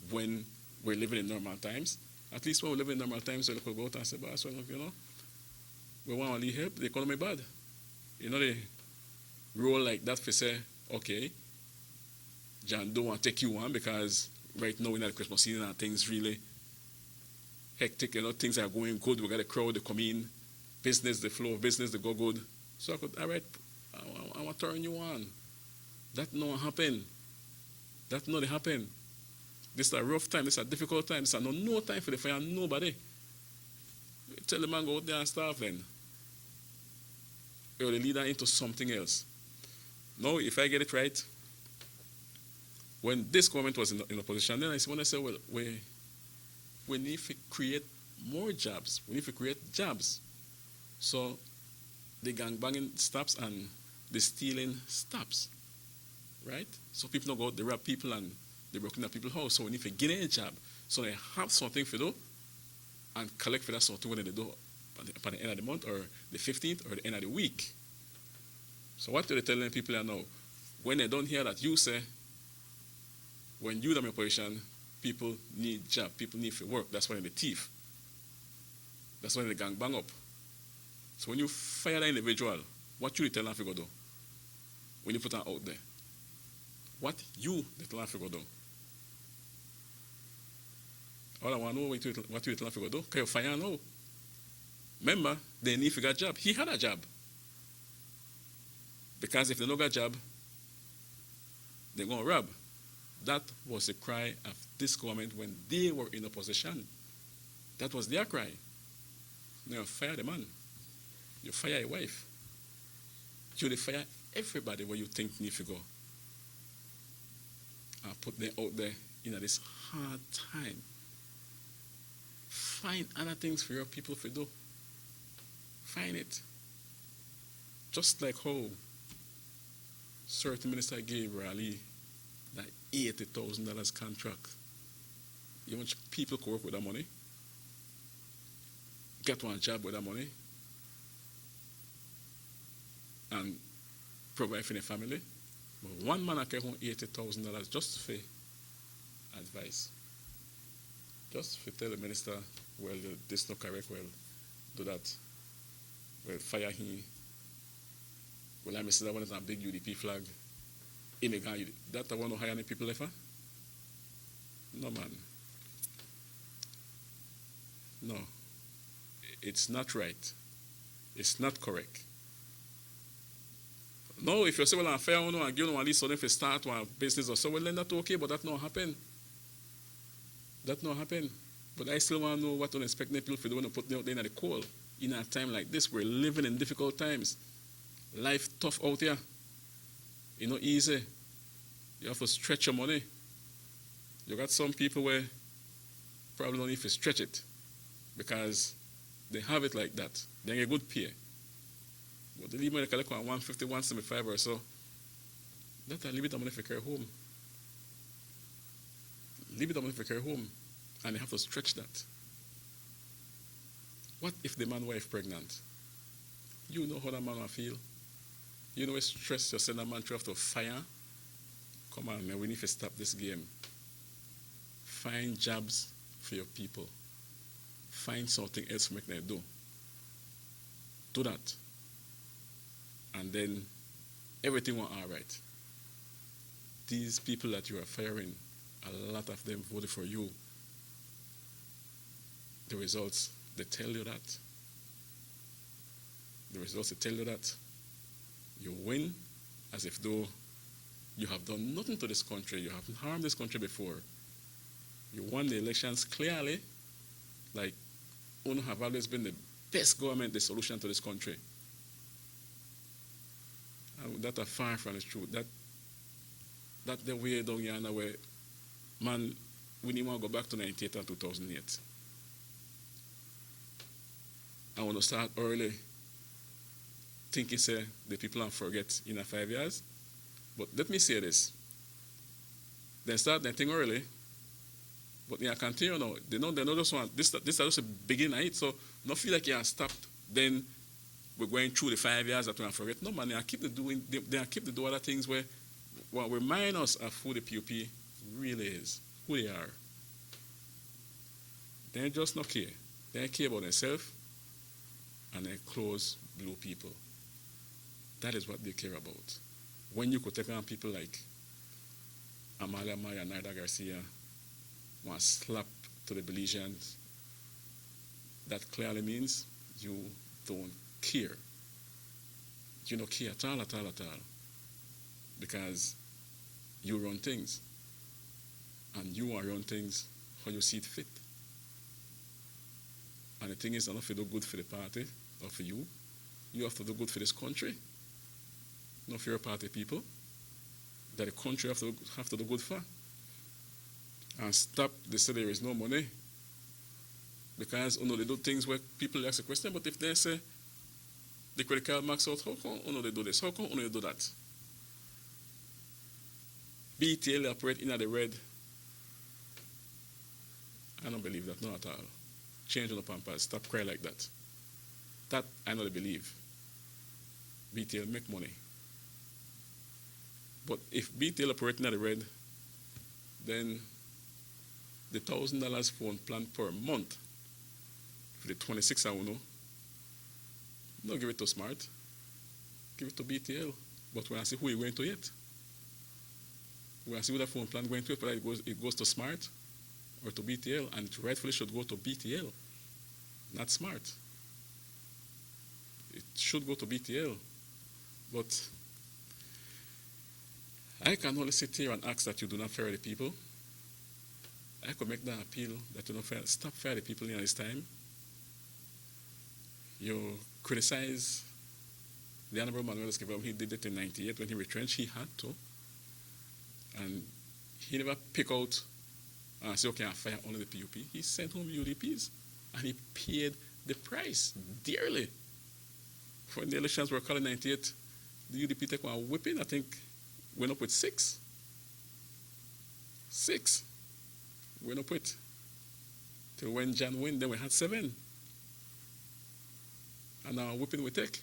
when we're living in normal times. At least when we live in normal times, we could go out and say, boss, well, we want to help, the economy bad. They roll like that for say, okay, John don't want to take you on because right now we're in the Christmas season and things really hectic, things are going good, we got a crowd, they come in, business, the flow of business, the go good. So I could, all right, I want to turn you on. That not happen. That not happen. This is a rough time. This is a difficult time. This is no time for the fire. Nobody. Tell the man go out there and starve then. Or the leader into something else. Now, if I get it right, when this government was in opposition, then I said, well, we need to create more jobs. We need to create jobs. So the gangbanging stops and the stealing stops. Right? So people don't go out, they rob people and they broke into people's house. So we need to get a job. So they have something to do and collect for that something when they do at the end of the month or the 15th or the end of the week. So what they're telling people now, when they don't hear that you say, when you do the operation, people need job, people need to work. That's why they're the thief. That's why they gang bang up. So when you fire that individual, what you tell them to go do? When you put them out there, what you tell them to go do? All I want to know what you tell them to go do. Can you fire now? Remember, they need to get a job. He had a job. Because if they don't got a job, they're going to rob. That was the cry of this government when they were in opposition. That was their cry. Now you fire the man. You fire your wife. You fire everybody where you think need to go. And put them out there in this hard time. Find other things for your people to do. Find it. Just like how certain minister gave Raleigh that $80,000 contract. You want people to work with that money? Get one job with that money? And provide for their family? But one man can home $80,000 just for advice. Just to tell the minister, well, this is not correct, well, do that. Well, fire him. Well, I'm saying that one is a big UDP flag. That I want to hire any people ever? No, man. No. It's not right. It's not correct. No, if you say, well, I'm fair, and give them at least something to start one business or so, well, then that's okay, but that not happen. That not happen. But I still want to know what unexpected people for the one to put them out there in the cold. In a time like this, we're living in difficult times. Life tough out here. It's not easy. You have to stretch your money. You got some people where probably don't need to stretch it because they have it like that. They get a good pay. But they leave money collect on 150, 175 or so. That's a limit of money for care home. Limit of money for care home. And they have to stretch that. What if the man wife pregnant? You know how that man will feel. You know what stress you send a man to have to fire? Come on, man, we need to stop this game. Find jobs for your people. Find something else to make them do. Do that. And then everything will all right. These people that you are firing, a lot of them voted for you. The results, they tell you that. The results, they tell you that. You win as if though you have done nothing to this country. You haven't harmed this country before. You won the elections clearly, like UNO have always been the best government, the solution to this country. And that are far from the truth. That the way down here now where, man, we need to go back to 98 and 2008. I want to start early, thinking, say, the people don't forget in 5 years. But let me say this. They start that thing early, but they continue now. They know just want, this is just a beginning of it, so not feel like you have stopped, then we're going through the 5 years that we forget. No, man, they keep doing other things where remind us of who the PUP really is, who they are. They just not care. They care about themselves and they close blue people. That is what they care about. When you could take on people like Amalia Maya and Naida Garcia, want to slap to the Belizeans, that clearly means you don't care. You don't care at all, at all, at all. Because you run things. And you are run things how you see it fit. And the thing is, not if you do good for the party or for you, you have to do good for this country. Not for your party people. That the country have to do good for. And stop they say there is no money. Because they do things where people ask a question, but if they say the credit card max out, how come they do this? How come they do that? BTL operate in the red. I don't believe that, not at all. Change on the pampers, stop crying like that. That I don't believe. BTL make money. But if BTL operate in the red, then the $1,000 phone plan per month for the 26 hour, don't give it to Smart. Give it to BTL. But when I see who you're going to yet, when I see who the phone plan going to, whether it goes to Smart or to BTL, and it rightfully should go to BTL, not Smart. It should go to BTL. But I can only sit here and ask that you do not fire the people. I could make that appeal that you don't stop fire the people in this time. You criticize the Honorable Manuel Escobar. He did it in 98 when he retrenched. He had to. And he never pick out and say, okay, I fire only the PUP. He sent home UDPs. And he paid the price dearly. When the elections were called in 98, the UDP took one whipping, I think, went up with 6. 6. Went up with. Till when John win, then we had 7. And now whipping we take.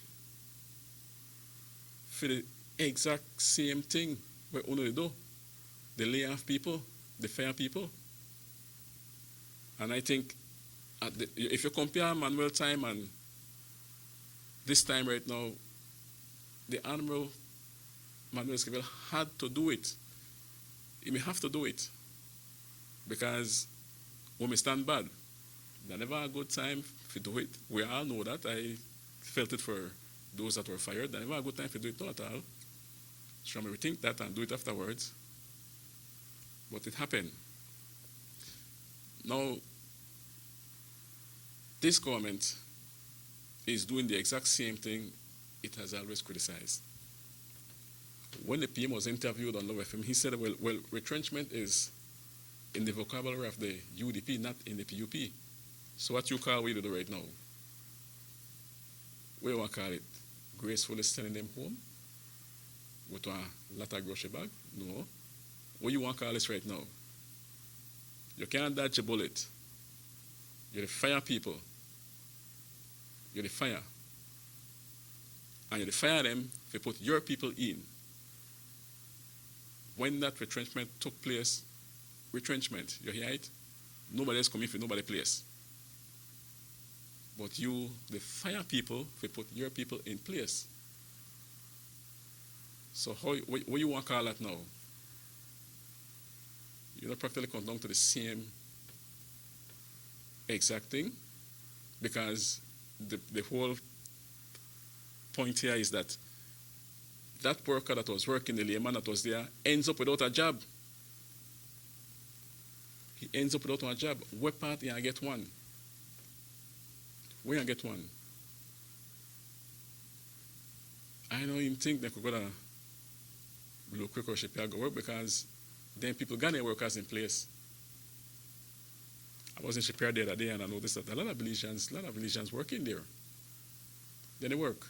For the exact same thing where only they do. They lay off people, they fire people. And I think if you compare Manuel time and this time right now, the Honorable Manuel Esquivel had to do it. He may have to do it. Because when we stand bad, there's never a good time to do it. We all know that. I felt it for those that were fired. There's never a good time to do it, not at all. So we rethink that and do it afterwards. But it happened. Now, this government is doing the exact same thing it has always criticized. When the PM was interviewed on Low FM, he said, well, retrenchment is in the vocabulary of the UDP, not in the PUP. So what you call we do right now? What do you want to call it? Gracefully sending them home? With a lot of grocery bag? No. What you want to call this right now? You can't dodge a bullet. You're the fire people. You're the fire. And you fire them if you put your people in. When that retrenchment took place, retrenchment, you hear it? Nobody else coming for nobody place. But you, the fire people, if you put your people in place. So what you want to call that now? You don't practically come down to the same exact thing, because the whole point here is that that worker that was working, the layman that was there, ends up without a job. He ends up without a job. What part you get one? Where you get one? I don't even think they could go to Blue Creek or Chicago work, because then people got their workers in place. I was in Shipyard the other day and I noticed that a lot of Belizeans working there. Then they work.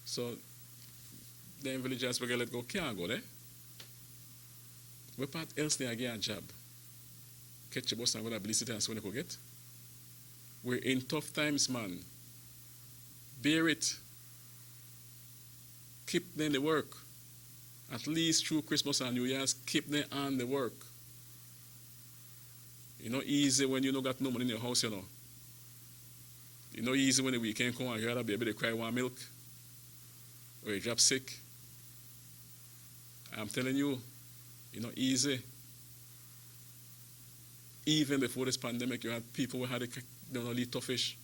So then villagers will get let go, can't go there. What part else they get a job? Catch a bus and go to Belize and see when they could get. We're in tough times, man. Bear it. Keep them the work. At least through Christmas and New Year's, keep them on the work. It's not easy when you don't got no money in your house, you know. It's not easy when the weekend come and you have a baby to cry one milk. Or you drop sick. I'm telling you, it's not easy. Even before this pandemic, you had people who had a little toughish.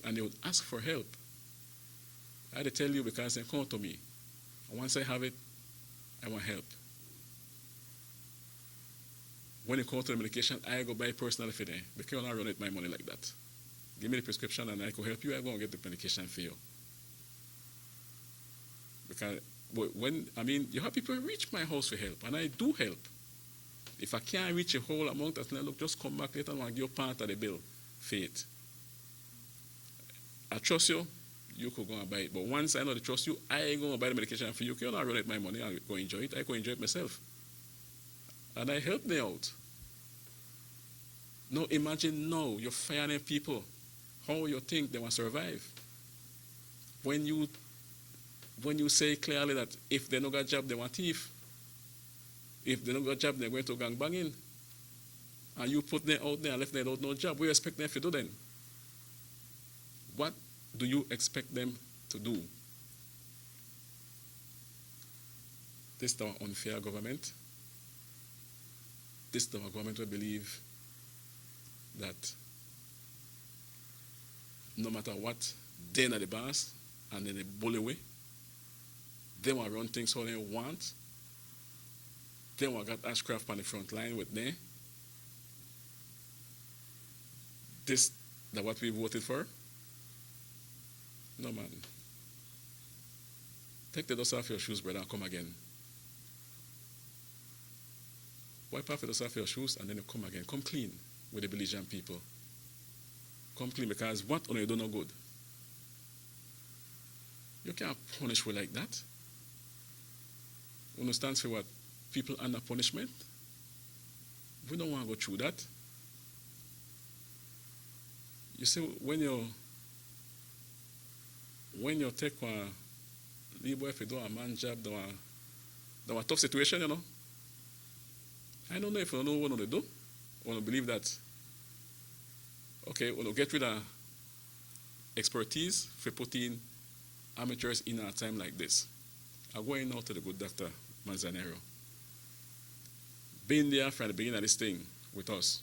and they would ask for help. I had to tell you because they come to me. And once I have it, I want help. When it comes to the medication, I go buy personally for them. Because I don't run it my money like that. Give me the prescription and I can help you, I go and get the medication for you. Because you have people reach my house for help, and I do help. If I can't reach a whole amount, I say, look, just come back later and I'll give you part of the bill for it. I trust you, you could go and buy it. But once I know to trust you, I ain't going to buy the medication for you. You don't run it my money and go enjoy it. I go enjoy it myself. And I help them out. Now imagine now you're firing people. How you think they will survive? When you say clearly that if they don't got a job, they want thief. If they don't got a job, they're going to gang banging. And you put them out there and left them without no job. What do you expect them to do then? What do you expect them to do? This is our unfair government. This is our government will believe that no matter what, they're not the boss and then they bully away. They want to run things how they want. They want to get Ashcraft on the front line with them. This is what we voted for? No, man. Take the dust off your shoes, brother, and come again. Wipe off the dust off your shoes and then you come again. Come clean with the belligerent people. Come clean, because what you do no good. You can't punish we like that. You stands for what? People under punishment? We don't want to go through that. You see, when you take a labor, if you do a man job, do a tough situation, you know. I don't know if you know what you do. Or you believe that, okay, we'll get rid of expertise for putting amateurs in a time like this. I'm going now to the good Dr. Manzanero. Been there from the beginning of this thing with us.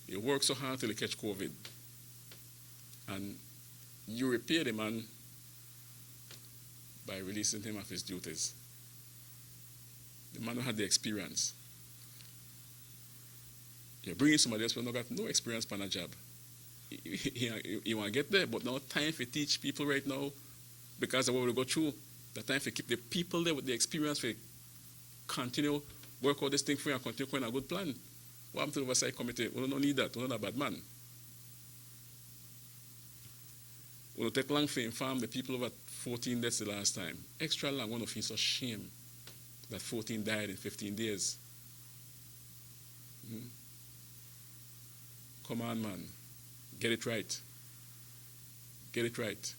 He worked so hard till he catch COVID. And you repay the man by releasing him of his duties. The man who had the experience. You're bringing somebody else who not got no experience on a job. You want to get there, but no time for teach people right now because of what we go through. The time for keep the people there with the experience for continue work out this thing for you and continue going a good plan. What happened to the oversight committee? We don't need that. We're not a bad man. We'll take long to inform the people over 14 deaths the last time. Extra long, one of feel so shame that 14 died in 15 days. Come on, man. Get it right. Get it right.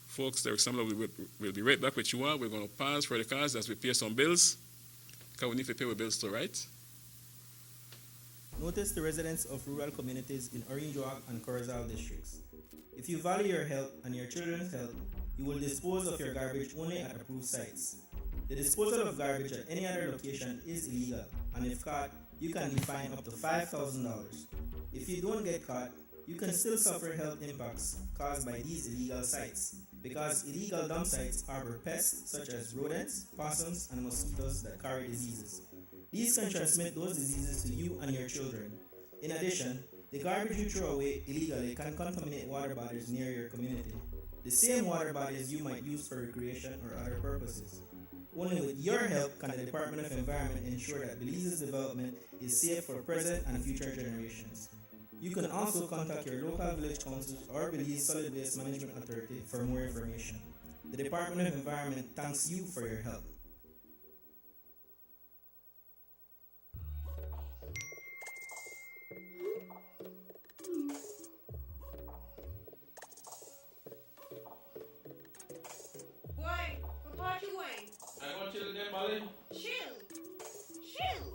Folks, Derek Samler will be right back with you all. We're going to pause for the cars as we pay some bills. Because we need to pay our bills too, right? Notice the residents of rural communities in Orange Walk and Corozal districts. If you value your health and your children's health, you will dispose of your garbage only at approved sites. The disposal of garbage at any other location is illegal, and if caught, you can be fined up to $5,000. If you don't get caught, you can still suffer health impacts caused by these illegal sites, because illegal dump sites harbor pests such as rodents, possums, and mosquitoes that carry diseases. These can transmit those diseases to you and your children. In addition, the garbage you throw away illegally can contaminate water bodies near your community, the same water bodies you might use for recreation or other purposes. Only with your help can the Department of Environment ensure that Belize's development is safe for present and future generations. You can also contact your local village councils or Belize Solid Waste Management Authority for more information. The Department of Environment thanks you for your help. Boy, what part you going? I want you to get Molly. Chill. Chill.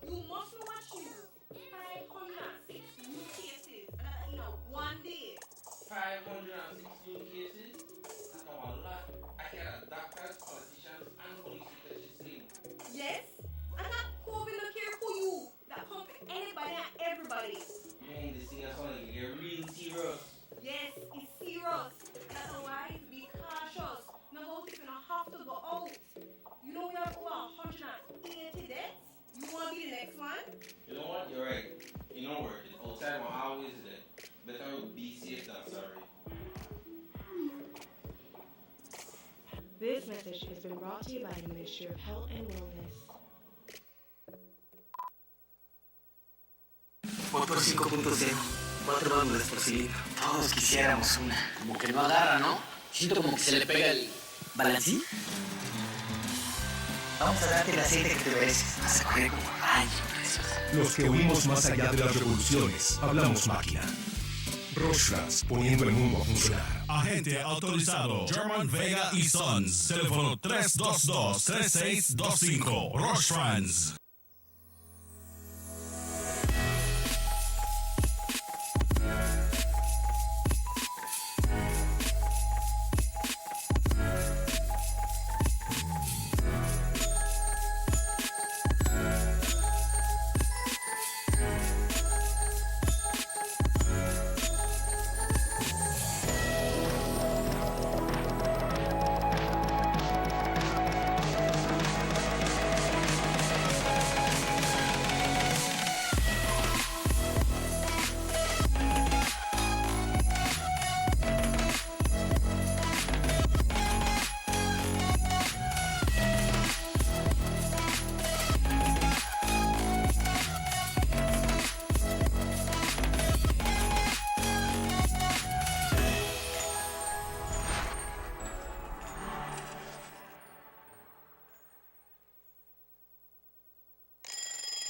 You must know what chill. 506 new cases. And that in a one day. 506 new cases? That's a lot. I hear doctors, politicians, and police because it's slim. Yes. And that COVID don't care who you. That come for anybody and everybody. You ain't the singer song, you're real serious. Yes, it's serious. next one. You know what? You're right. You know where the outside one always there. Better be safe than sorry. This message has been brought to you by the Ministry of Health and Wellness. Motor 5.0, 4 válvulas por cilindro. Todos quisiéramos una. Como que no agarra, ¿no? Siento como que se le pega el balancín. Vamos a darte el aceite que te mereces. Vas a correr como rayos preciosos. Los que huimos más allá de las revoluciones, hablamos máquina. Rostras, poniendo el mundo a funcionar. Agente autorizado German Vega y Sons. Teléfono 322-3625. Rostras.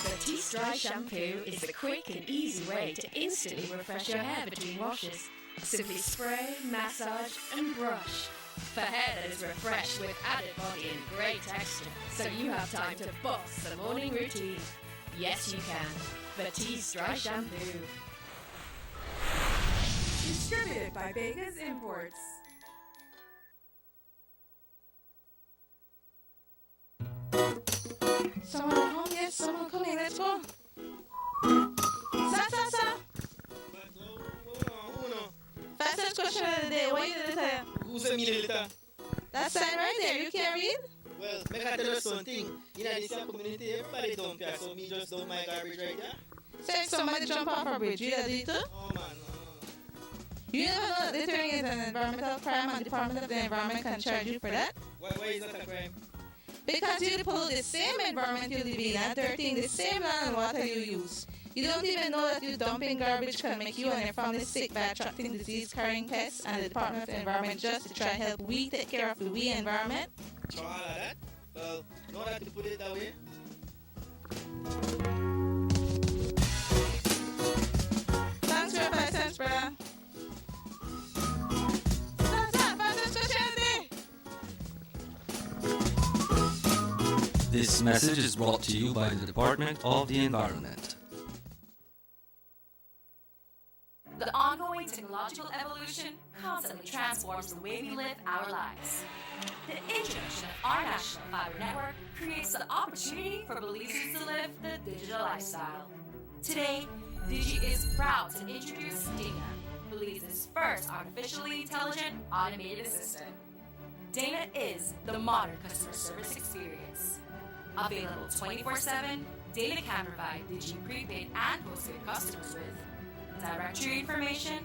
Batiste Dry Shampoo is the quick and easy way to instantly refresh your hair between washes. Simply spray, massage, and brush. For hair that is refreshed with added body and great texture, so you have time to boss the morning routine. Yes, you can. Batiste Dry Shampoo. Distributed by Vegas Imports. Someone at home? Yes, someone coming. Let's go. Sa. Fastest question of the day. What you did it? Who's a milliliter? That sign right there. You can't read? Well, make I tell you something. In this community, everybody dump here, so me just dump my garbage right there. Say if somebody jump off a bridge, you do it too? Oh man, no. You never know that littering is an environmental crime and the Department of the Environment can charge you for that? Why is that a crime? Because you pollute the same environment you live in and dirtying the same land and water you use. You don't even know that you dumping garbage can make you and your family sick by attracting disease-carrying pests, and the Department of the Environment just to try and help we take care of the environment. For all of that? Well, know that you put it that way. Thanks for your 5 cents, brother. This message is brought to you by the Department of the Environment. The ongoing technological evolution constantly transforms the way we live our lives. The introduction of our national fiber network creates the opportunity for Belizeans to live the digital lifestyle. Today, Digi is proud to introduce Dana, Belize's first artificially intelligent automated assistant. Dana is the modern customer service experience. Available 24/7, Dana can provide Digi prepaid and postpaid customers with directory information,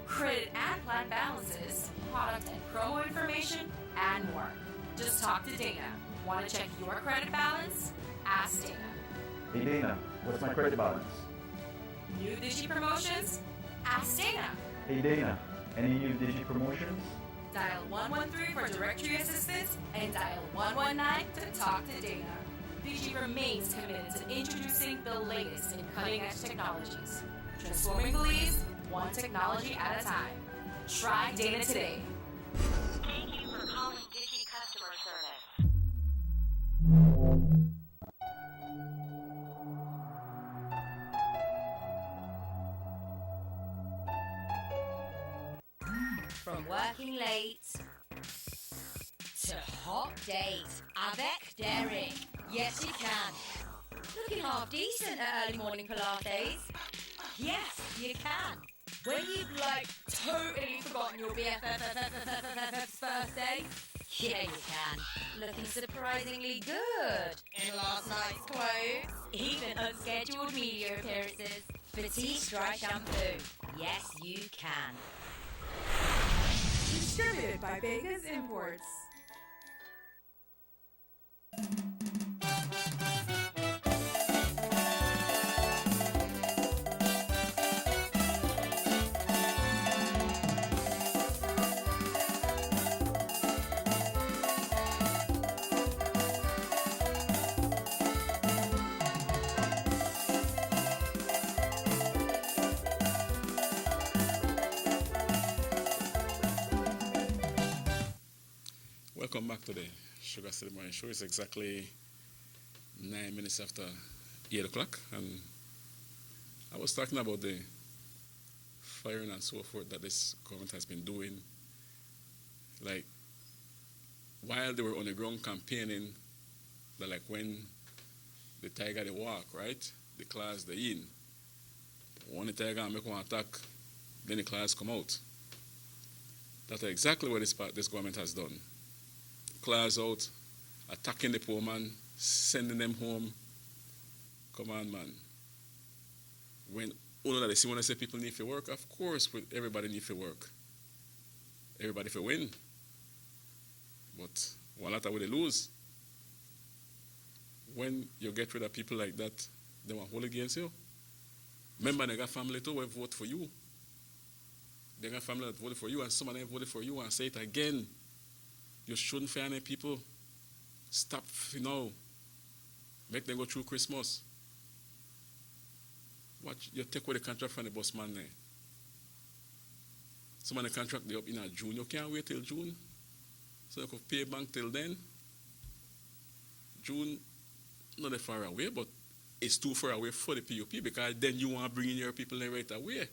credit and plan balances, product and promo information, and more. Just talk to Dana. Want to check your credit balance? Ask Dana. Hey Dana, what's my credit balance? New Digi promotions? Ask Dana. Hey Dana, any new Digi promotions? Dial 113 for directory assistance and dial 119 to talk to Dana. Digi remains committed to introducing the latest in cutting-edge technologies, transforming Belize one technology at a time. Try Dana today. Thank you for calling Digi Customer Service. From working late to hot days avec Derek. Yes, you can. Looking half decent at early morning Pilates. Yes, you can. When you've totally forgotten your BFF's birthday. Yeah, you can. Looking surprisingly good in last night's clothes. Even Batiste Dry Shampoo. Yes, you can. Distributed by Vegas Imports. Welcome back to the SugarCity Morning Show. It's exactly 9 minutes after 8 o'clock, and I was talking about the firing and so forth that this government has been doing. Like, while they were on the ground campaigning, that like when the tiger they walk, right? The class they in. When the tiger make one attack, then the class come out. That's exactly what this government has done. Class out, attacking the poor man, sending them home. Come on, man. When all that they see when I say people need to work, of course everybody need to work. Everybody to win. But one lot of what they lose. When you get rid of people like that, they want hold against you. Remember, they got family too who vote for you. They got family that voted for you, and some of them voted for you, and say it again. You shouldn't fear any people. Stop, make them go through Christmas. Watch, you take away the contract from the boss man there. Some of the contract they up in June. You can't wait till June. So you could pay bank till then. June, not that far away, but it's too far away for the PUP because then you want to bring in your people there right away.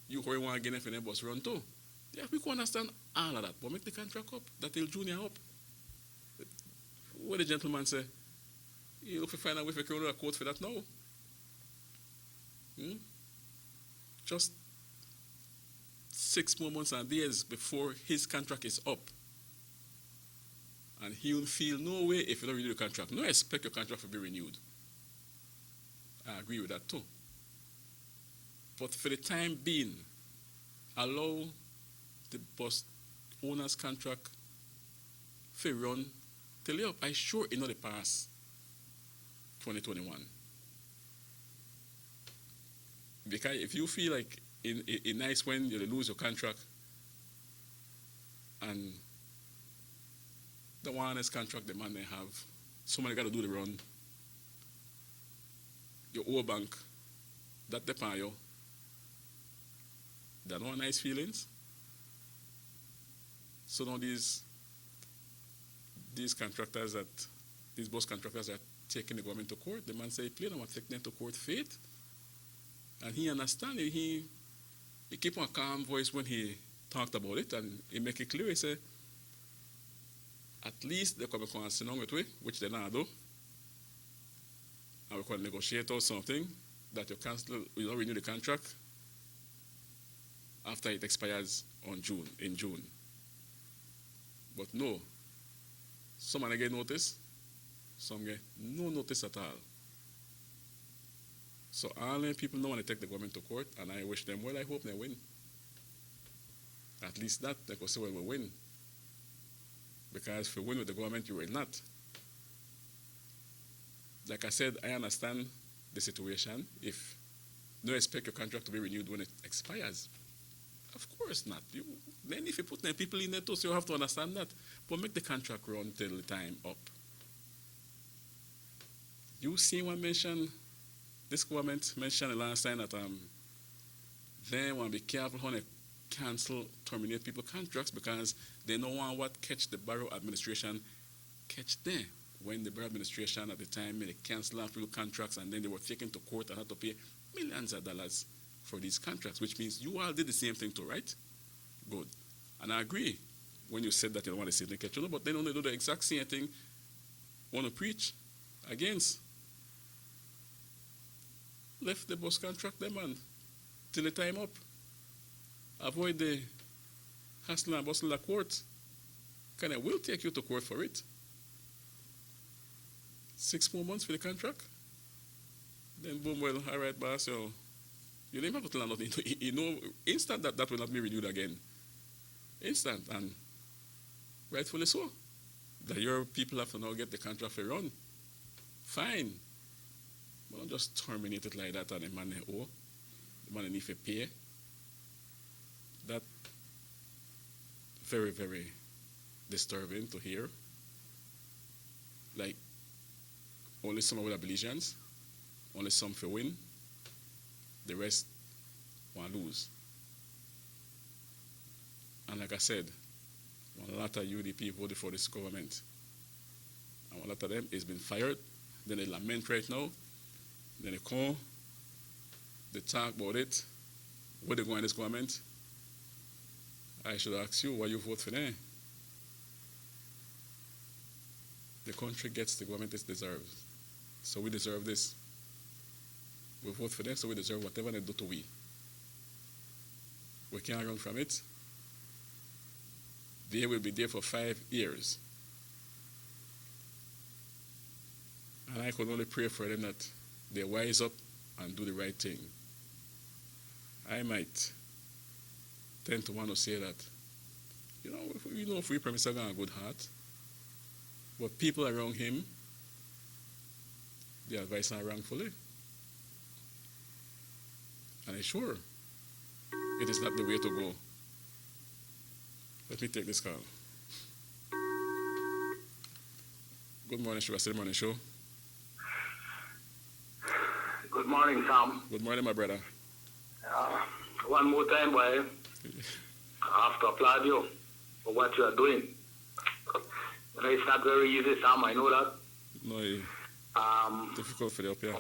You already want to get them for the bus run too. Yeah, we can understand all of that, but make the contract up. That till June up. What the gentleman say? You look to find out if you can order a quote for that now. Just 6 more months and days before his contract is up. And he'll feel no way if you don't renew the contract. No, expect your contract to be renewed. I agree with that too. But for the time being, allow the bus owner's contract to run till you up. I sure it not the pass 2021. Because if you feel like in nice when you lose your contract and the one honest contract the man they have, somebody got to do the run. Your old bank, that depend on you. That no nice feelings. So now these contractors these bus contractors are taking the government to court. The man say, "Play, I want to take them to court faith." And he understand it. He keep on a calm voice when he talked about it, and he make it clear. He say, at least they come and sit down with we, which they not do. And we can negotiate or something that you cancel, you don't renew the contract after it expires in June. But no, some get notice, some get no notice at all. So all the people know want to take the government to court, and I wish them well. I hope they win. At least that they could say, well, we win. Because if you win with the government, you will not. Like I said, I understand the situation. If you expect your contract to be renewed when it expires, of course not. Then if you put people in there too, so you have to understand that. But make the contract run till the time up. You see one mention, this government mentioned the last time that they want to be careful how they terminate people contracts because they don't want what catch the borough administration catch them. When the borough administration at the time they cancel out people contracts and then they were taken to court and had to pay millions of dollars for these contracts, which means you all did the same thing too, right? Good. And I agree when you said that you don't want to see them catch you, but they don't do the exact same thing, want to preach against. Left the bus contract them and till the time up. Avoid the hassle and bustle of court. Kind of will take you to court for it. 6 more months for the contract. Then boom, well, all right, boss, You don't have to tell them nothing. You know, instant that will not be renewed again. Instant, and rightfully so. That your people have to now get the contract for run. Fine. But don't just terminate it like that and the man owe. The man need to pay. That very, very disturbing to hear. Like, only some will have Belizeans, only some for win, the rest want lose. And like I said, a lot of UDP voted for this government. And a lot of them has been fired. Then they lament right now. Then they come, they talk about it. Where they go in this government? I should ask you why you vote for them. The country gets the government it deserves. So we deserve this. We vote for them, so we deserve whatever they do to we. We can't run from it. They will be there for 5 years. And I could only pray for them that they wise up and do the right thing. I might tend to want to say that, if Free Prime Minister got a good heart, but people around him, the advice are wrongfully. And I'm sure it is not the way to go. Let me take this call. Good morning, SugarCity Morning Show. Good morning, Sam. Good morning, my brother. One more time, boy. I have to applaud you for what you are doing. It's not very easy, Sam. I know that. No, difficult for the up here.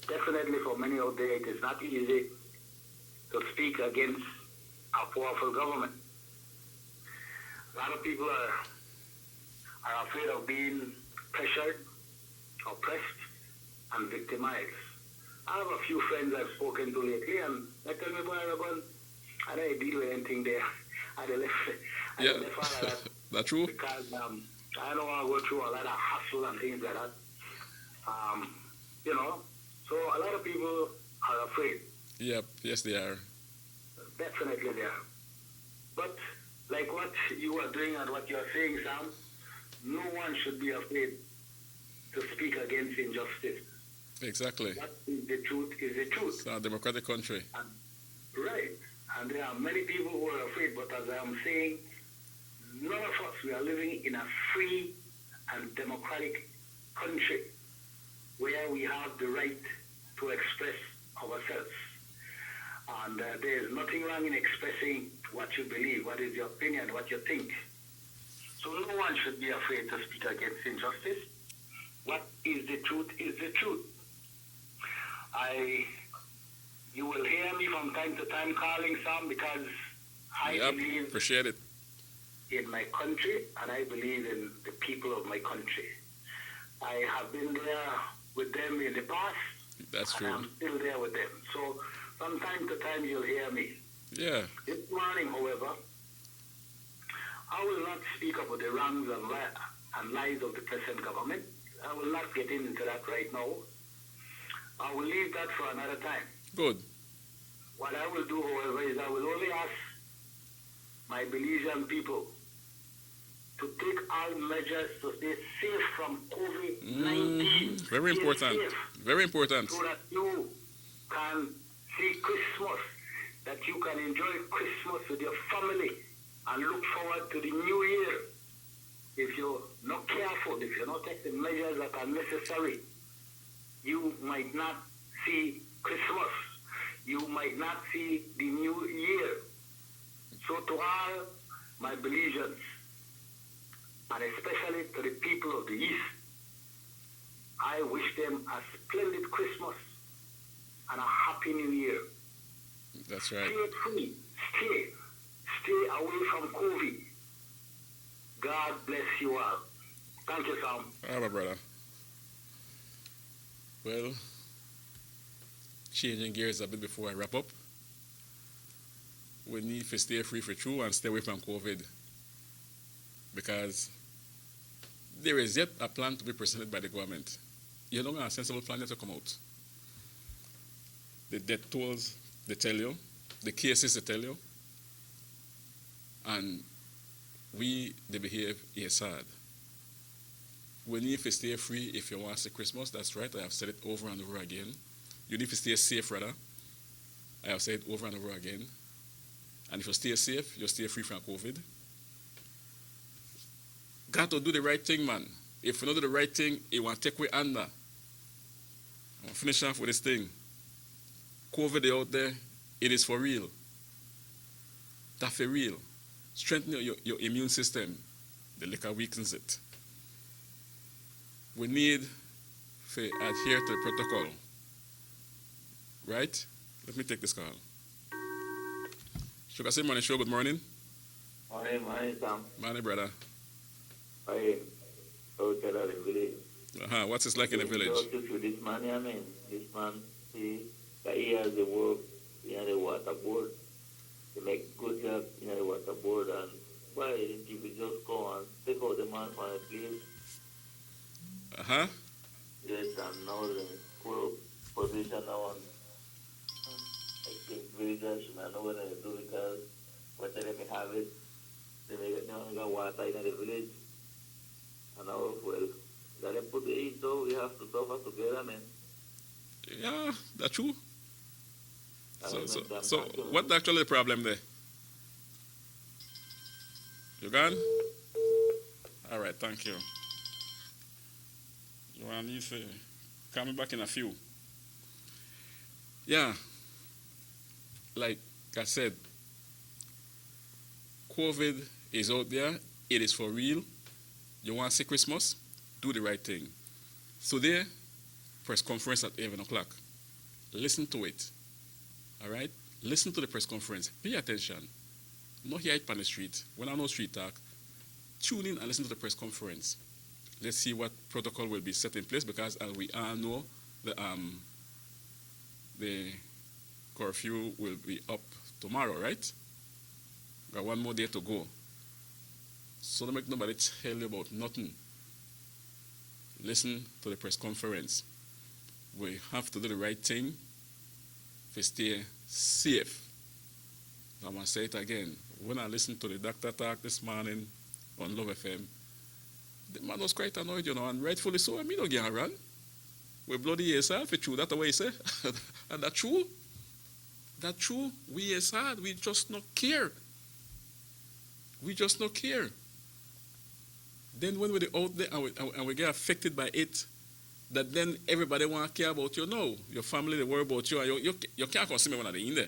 Definitely for many out there, it is not easy to speak against a powerful government. A lot of people are afraid of being pressured, oppressed, and victimized. I have a few friends I've spoken to lately, and they tell me, boy, I don't deal with anything there. I left all of that. That's true. Because I don't want to go through a lot of hassle and things like that. So a lot of people are afraid. Yep, yes they are. Definitely they are. But like what you are doing and what you are saying, Sam, no one should be afraid to speak against injustice. Exactly. What is the truth is the truth. It's a democratic country. Right. And there are many people who are afraid, but as I am saying, none of us, we are living in a free and democratic country where we have the right to express ourselves. And there is nothing wrong in expressing what you believe, what is your opinion, what you think. So no one should be afraid to speak against injustice. What is the truth is the truth. You will hear me from time to time calling Sam because I believe appreciate it. In my country and I believe in the people of my country. I have been there with them in the past. That's true. And I'm still there with them. So from time to time you'll hear me. Yeah. This morning, however, I will not speak about the wrongs and lies of the present government. I will not get into that right now. I will leave that for another time. Good. What I will do, however, is I will only ask my Belizean people to take all measures to stay safe from COVID-19. Very important. Very important. So that you can see Christmas, that you can enjoy Christmas with your family and look forward to the new year. If you're not careful, if you're not taking measures that are necessary, you might not see Christmas. You might not see the new year. So to all my Belizeans, and especially to the people of the East, I wish them a splendid Christmas and a happy New Year. That's right. Stay free. Stay away from COVID. God bless you all. Thank you, Sam. All right, my brother. Well, changing gears a bit before I wrap up. We need to stay free for true and stay away from COVID. Because there is yet a plan to be presented by the government. You don't have a sensible plan yet to come out. the death tolls, they tell you, the cases, they tell you, and they behave is sad. We need to stay free if you want to see Christmas. That's right. I have said it over and over again. You need to stay safe, rather. I have said it over and over again. And if you stay safe, you stay free from COVID. Got to do the right thing, man. If you don't do the right thing, it will take away under. I'm going to finish off with this thing. COVID out there, it is for real. That's for real. Strengthen your immune system. The liquor weakens it. We need to adhere to the protocol. Right? Let me take this call. SugarCity MorningShow, good morning. Morning, Sam. Morning, brother. I out at the village. What's it like in the village? This man, this man, see, that he has the work in the water board. He make good job in the water board, and why if you just go and take out the man from the place? Yes, and now the poor position now, and I think villagers should not know what they do, because what they may have it, they may get water in the village. And now, well, that they put the heat, so we have to suffer together, man. Yeah, that's true. So what's actually the problem there? You gone? All right, thank you. You want to need to call me back in a few. Yeah, like I said, COVID is out there. It is for real. You want to see Christmas? Do the right thing. Today, press conference at 11 o'clock. Listen to it. All right? Listen to the press conference. Pay attention. Not hear it on the street. When I know street talk, tune in and listen to the press conference. Let's see what protocol will be set in place, because as we all know, the curfew will be up tomorrow, right? Got one more day to go. So don't make nobody tell you about nothing. Listen to the press conference. We have to do the right thing to stay safe. I'm going to say it again. When I listened to the doctor talk this morning on Love FM, the man was quite annoyed, and rightfully so. I mean, don't get around. We bloody yourself, it's true. That's the way he say. And that's true. That's true. We is hard. We just not care. We just not care. Then when we're out there and we get affected by it, that then everybody want to care about you. No, your family, they worry about you. And you can't come see me when I'm in there.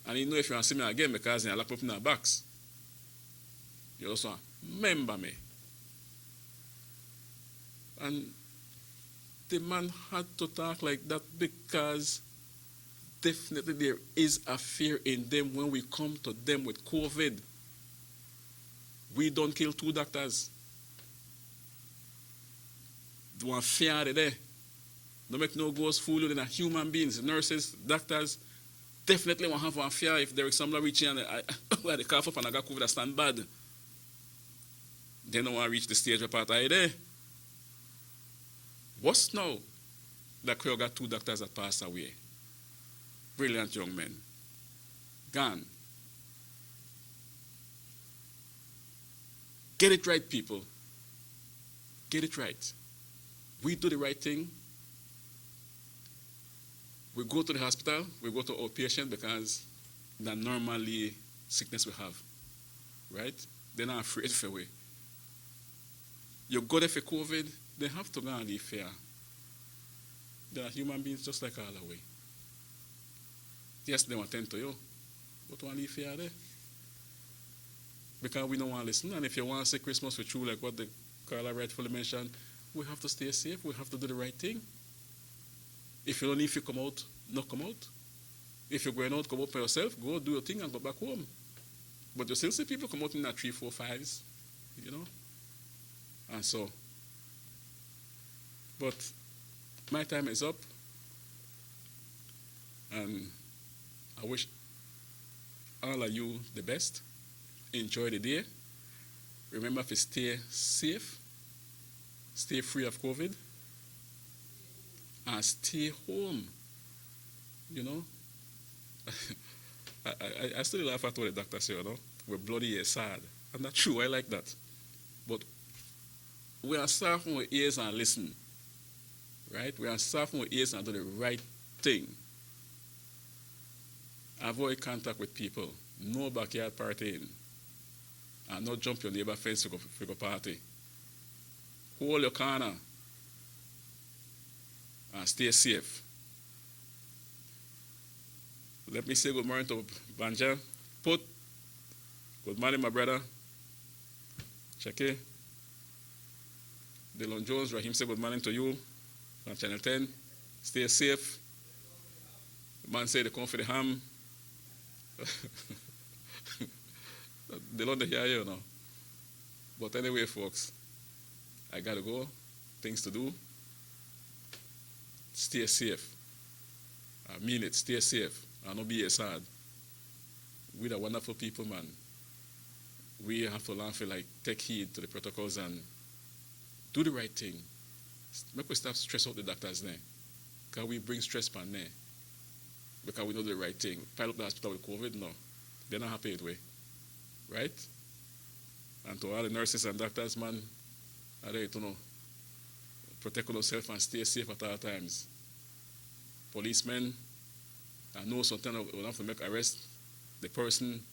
And you know if you want to see me again, because I lock up in the box. You also remember me. And the man had to talk like that because definitely there is a fear in them when we come to them with COVID. We don't kill 2 doctors. They want fear there. Don't make no ghost fool you. They're not human beings. Nurses, doctors definitely want to have one fear if there is some reaching and they cough up and I got COVID, that stand bad. They don't want to reach the stage where part are there. What's now that we got 2 doctors that passed away? Brilliant young men. Gone. Get it right, people. Get it right. We do the right thing. We go to the hospital, we go to outpatient because that's normally sickness we have. Right? They're not afraid for we. You go there for COVID, they have to go and live fair. They are human beings just like all the way. Yes, they want to tend to you, but want to live fair there. Because we don't want to listen. And if you want to say Christmas with you, like what the caller rightfully mentioned, we have to stay safe. We have to do the right thing. If you don't need to come out, not come out. If you're going out, come out by yourself, go do your thing and go back home. But you still see people come out in that 3, 4, 5s, And so, but my time is up. And I wish all of you the best. Enjoy the day. Remember to stay safe, stay free of COVID, and stay home. You know? I still laugh at what the doctor say, you know? We're bloody and sad. And that's true, I like that. But we are soften our ears and listen. Right? We are soften our ears and do the right thing. Avoid contact with people. No backyard partying. And not jump your neighbor fence to go party. Hold your corner. And stay safe. Let me say good morning to Banja. Put. Good morning, my brother. Checky. Dylan Jones, Rahim say good morning to you on Channel 10. Stay safe. The man say they come for the ham. They don't hear you now. But anyway, folks, I gotta go. Things to do. Stay safe. I mean it. Stay safe. And not be sad. We're the wonderful people, man. We have to learn to take heed to the protocols and do the right thing. Make we stop stress out the doctors there. Because we bring stress upon there. Because we know the right thing. Pile up the hospital with COVID, no. They're not happy with way. Right? And to all the nurses and doctors, man, I don't know. Protect yourself and stay safe at all times. Policemen, I know sometimes we have to make arrest. The person,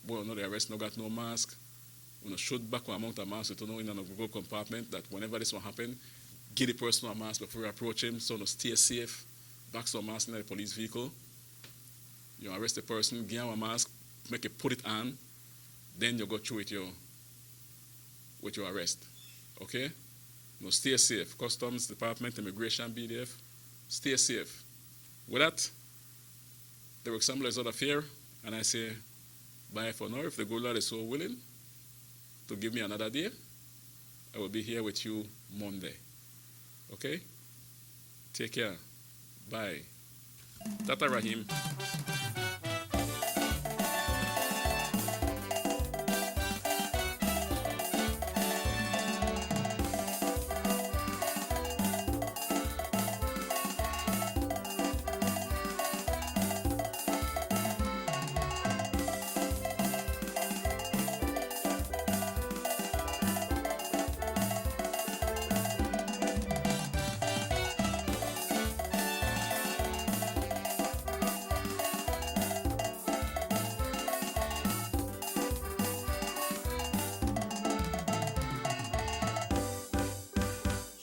well, no, the arrest no got no mask. We shoot back one amount of masks to know in a Google compartment that whenever this one happen, give the person a mask before we approach him, so no stay safe. Back some mask in the police vehicle. You arrest the person, give him a mask, make it put it on, then you go through with your arrest. Okay? No, stay safe. Customs Department, Immigration, BDF, stay safe. With that, there were some less out of here, and I say, bye for now. If the good Lord is so willing to give me another day, I will be here with you Monday. Okay? Take care. Bye. Tata Rahim.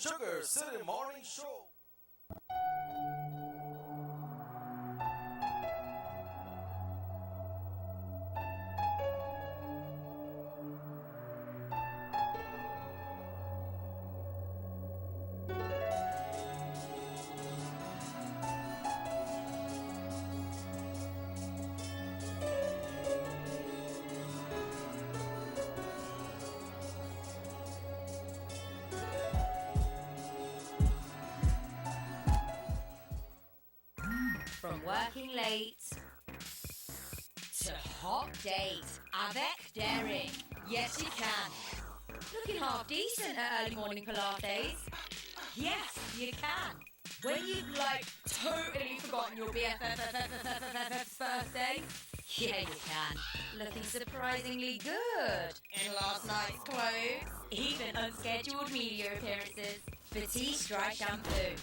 SugarCity Morning Show. From working late to hot date, avec Derek. Yes, you can. Looking half decent at early morning Pilates. Yes, you can. When you've totally forgotten your BFF's birthday. Yeah, you can. Looking surprisingly good in last night's clothes. Even unscheduled media appearances. Batiste Dry Shampoo.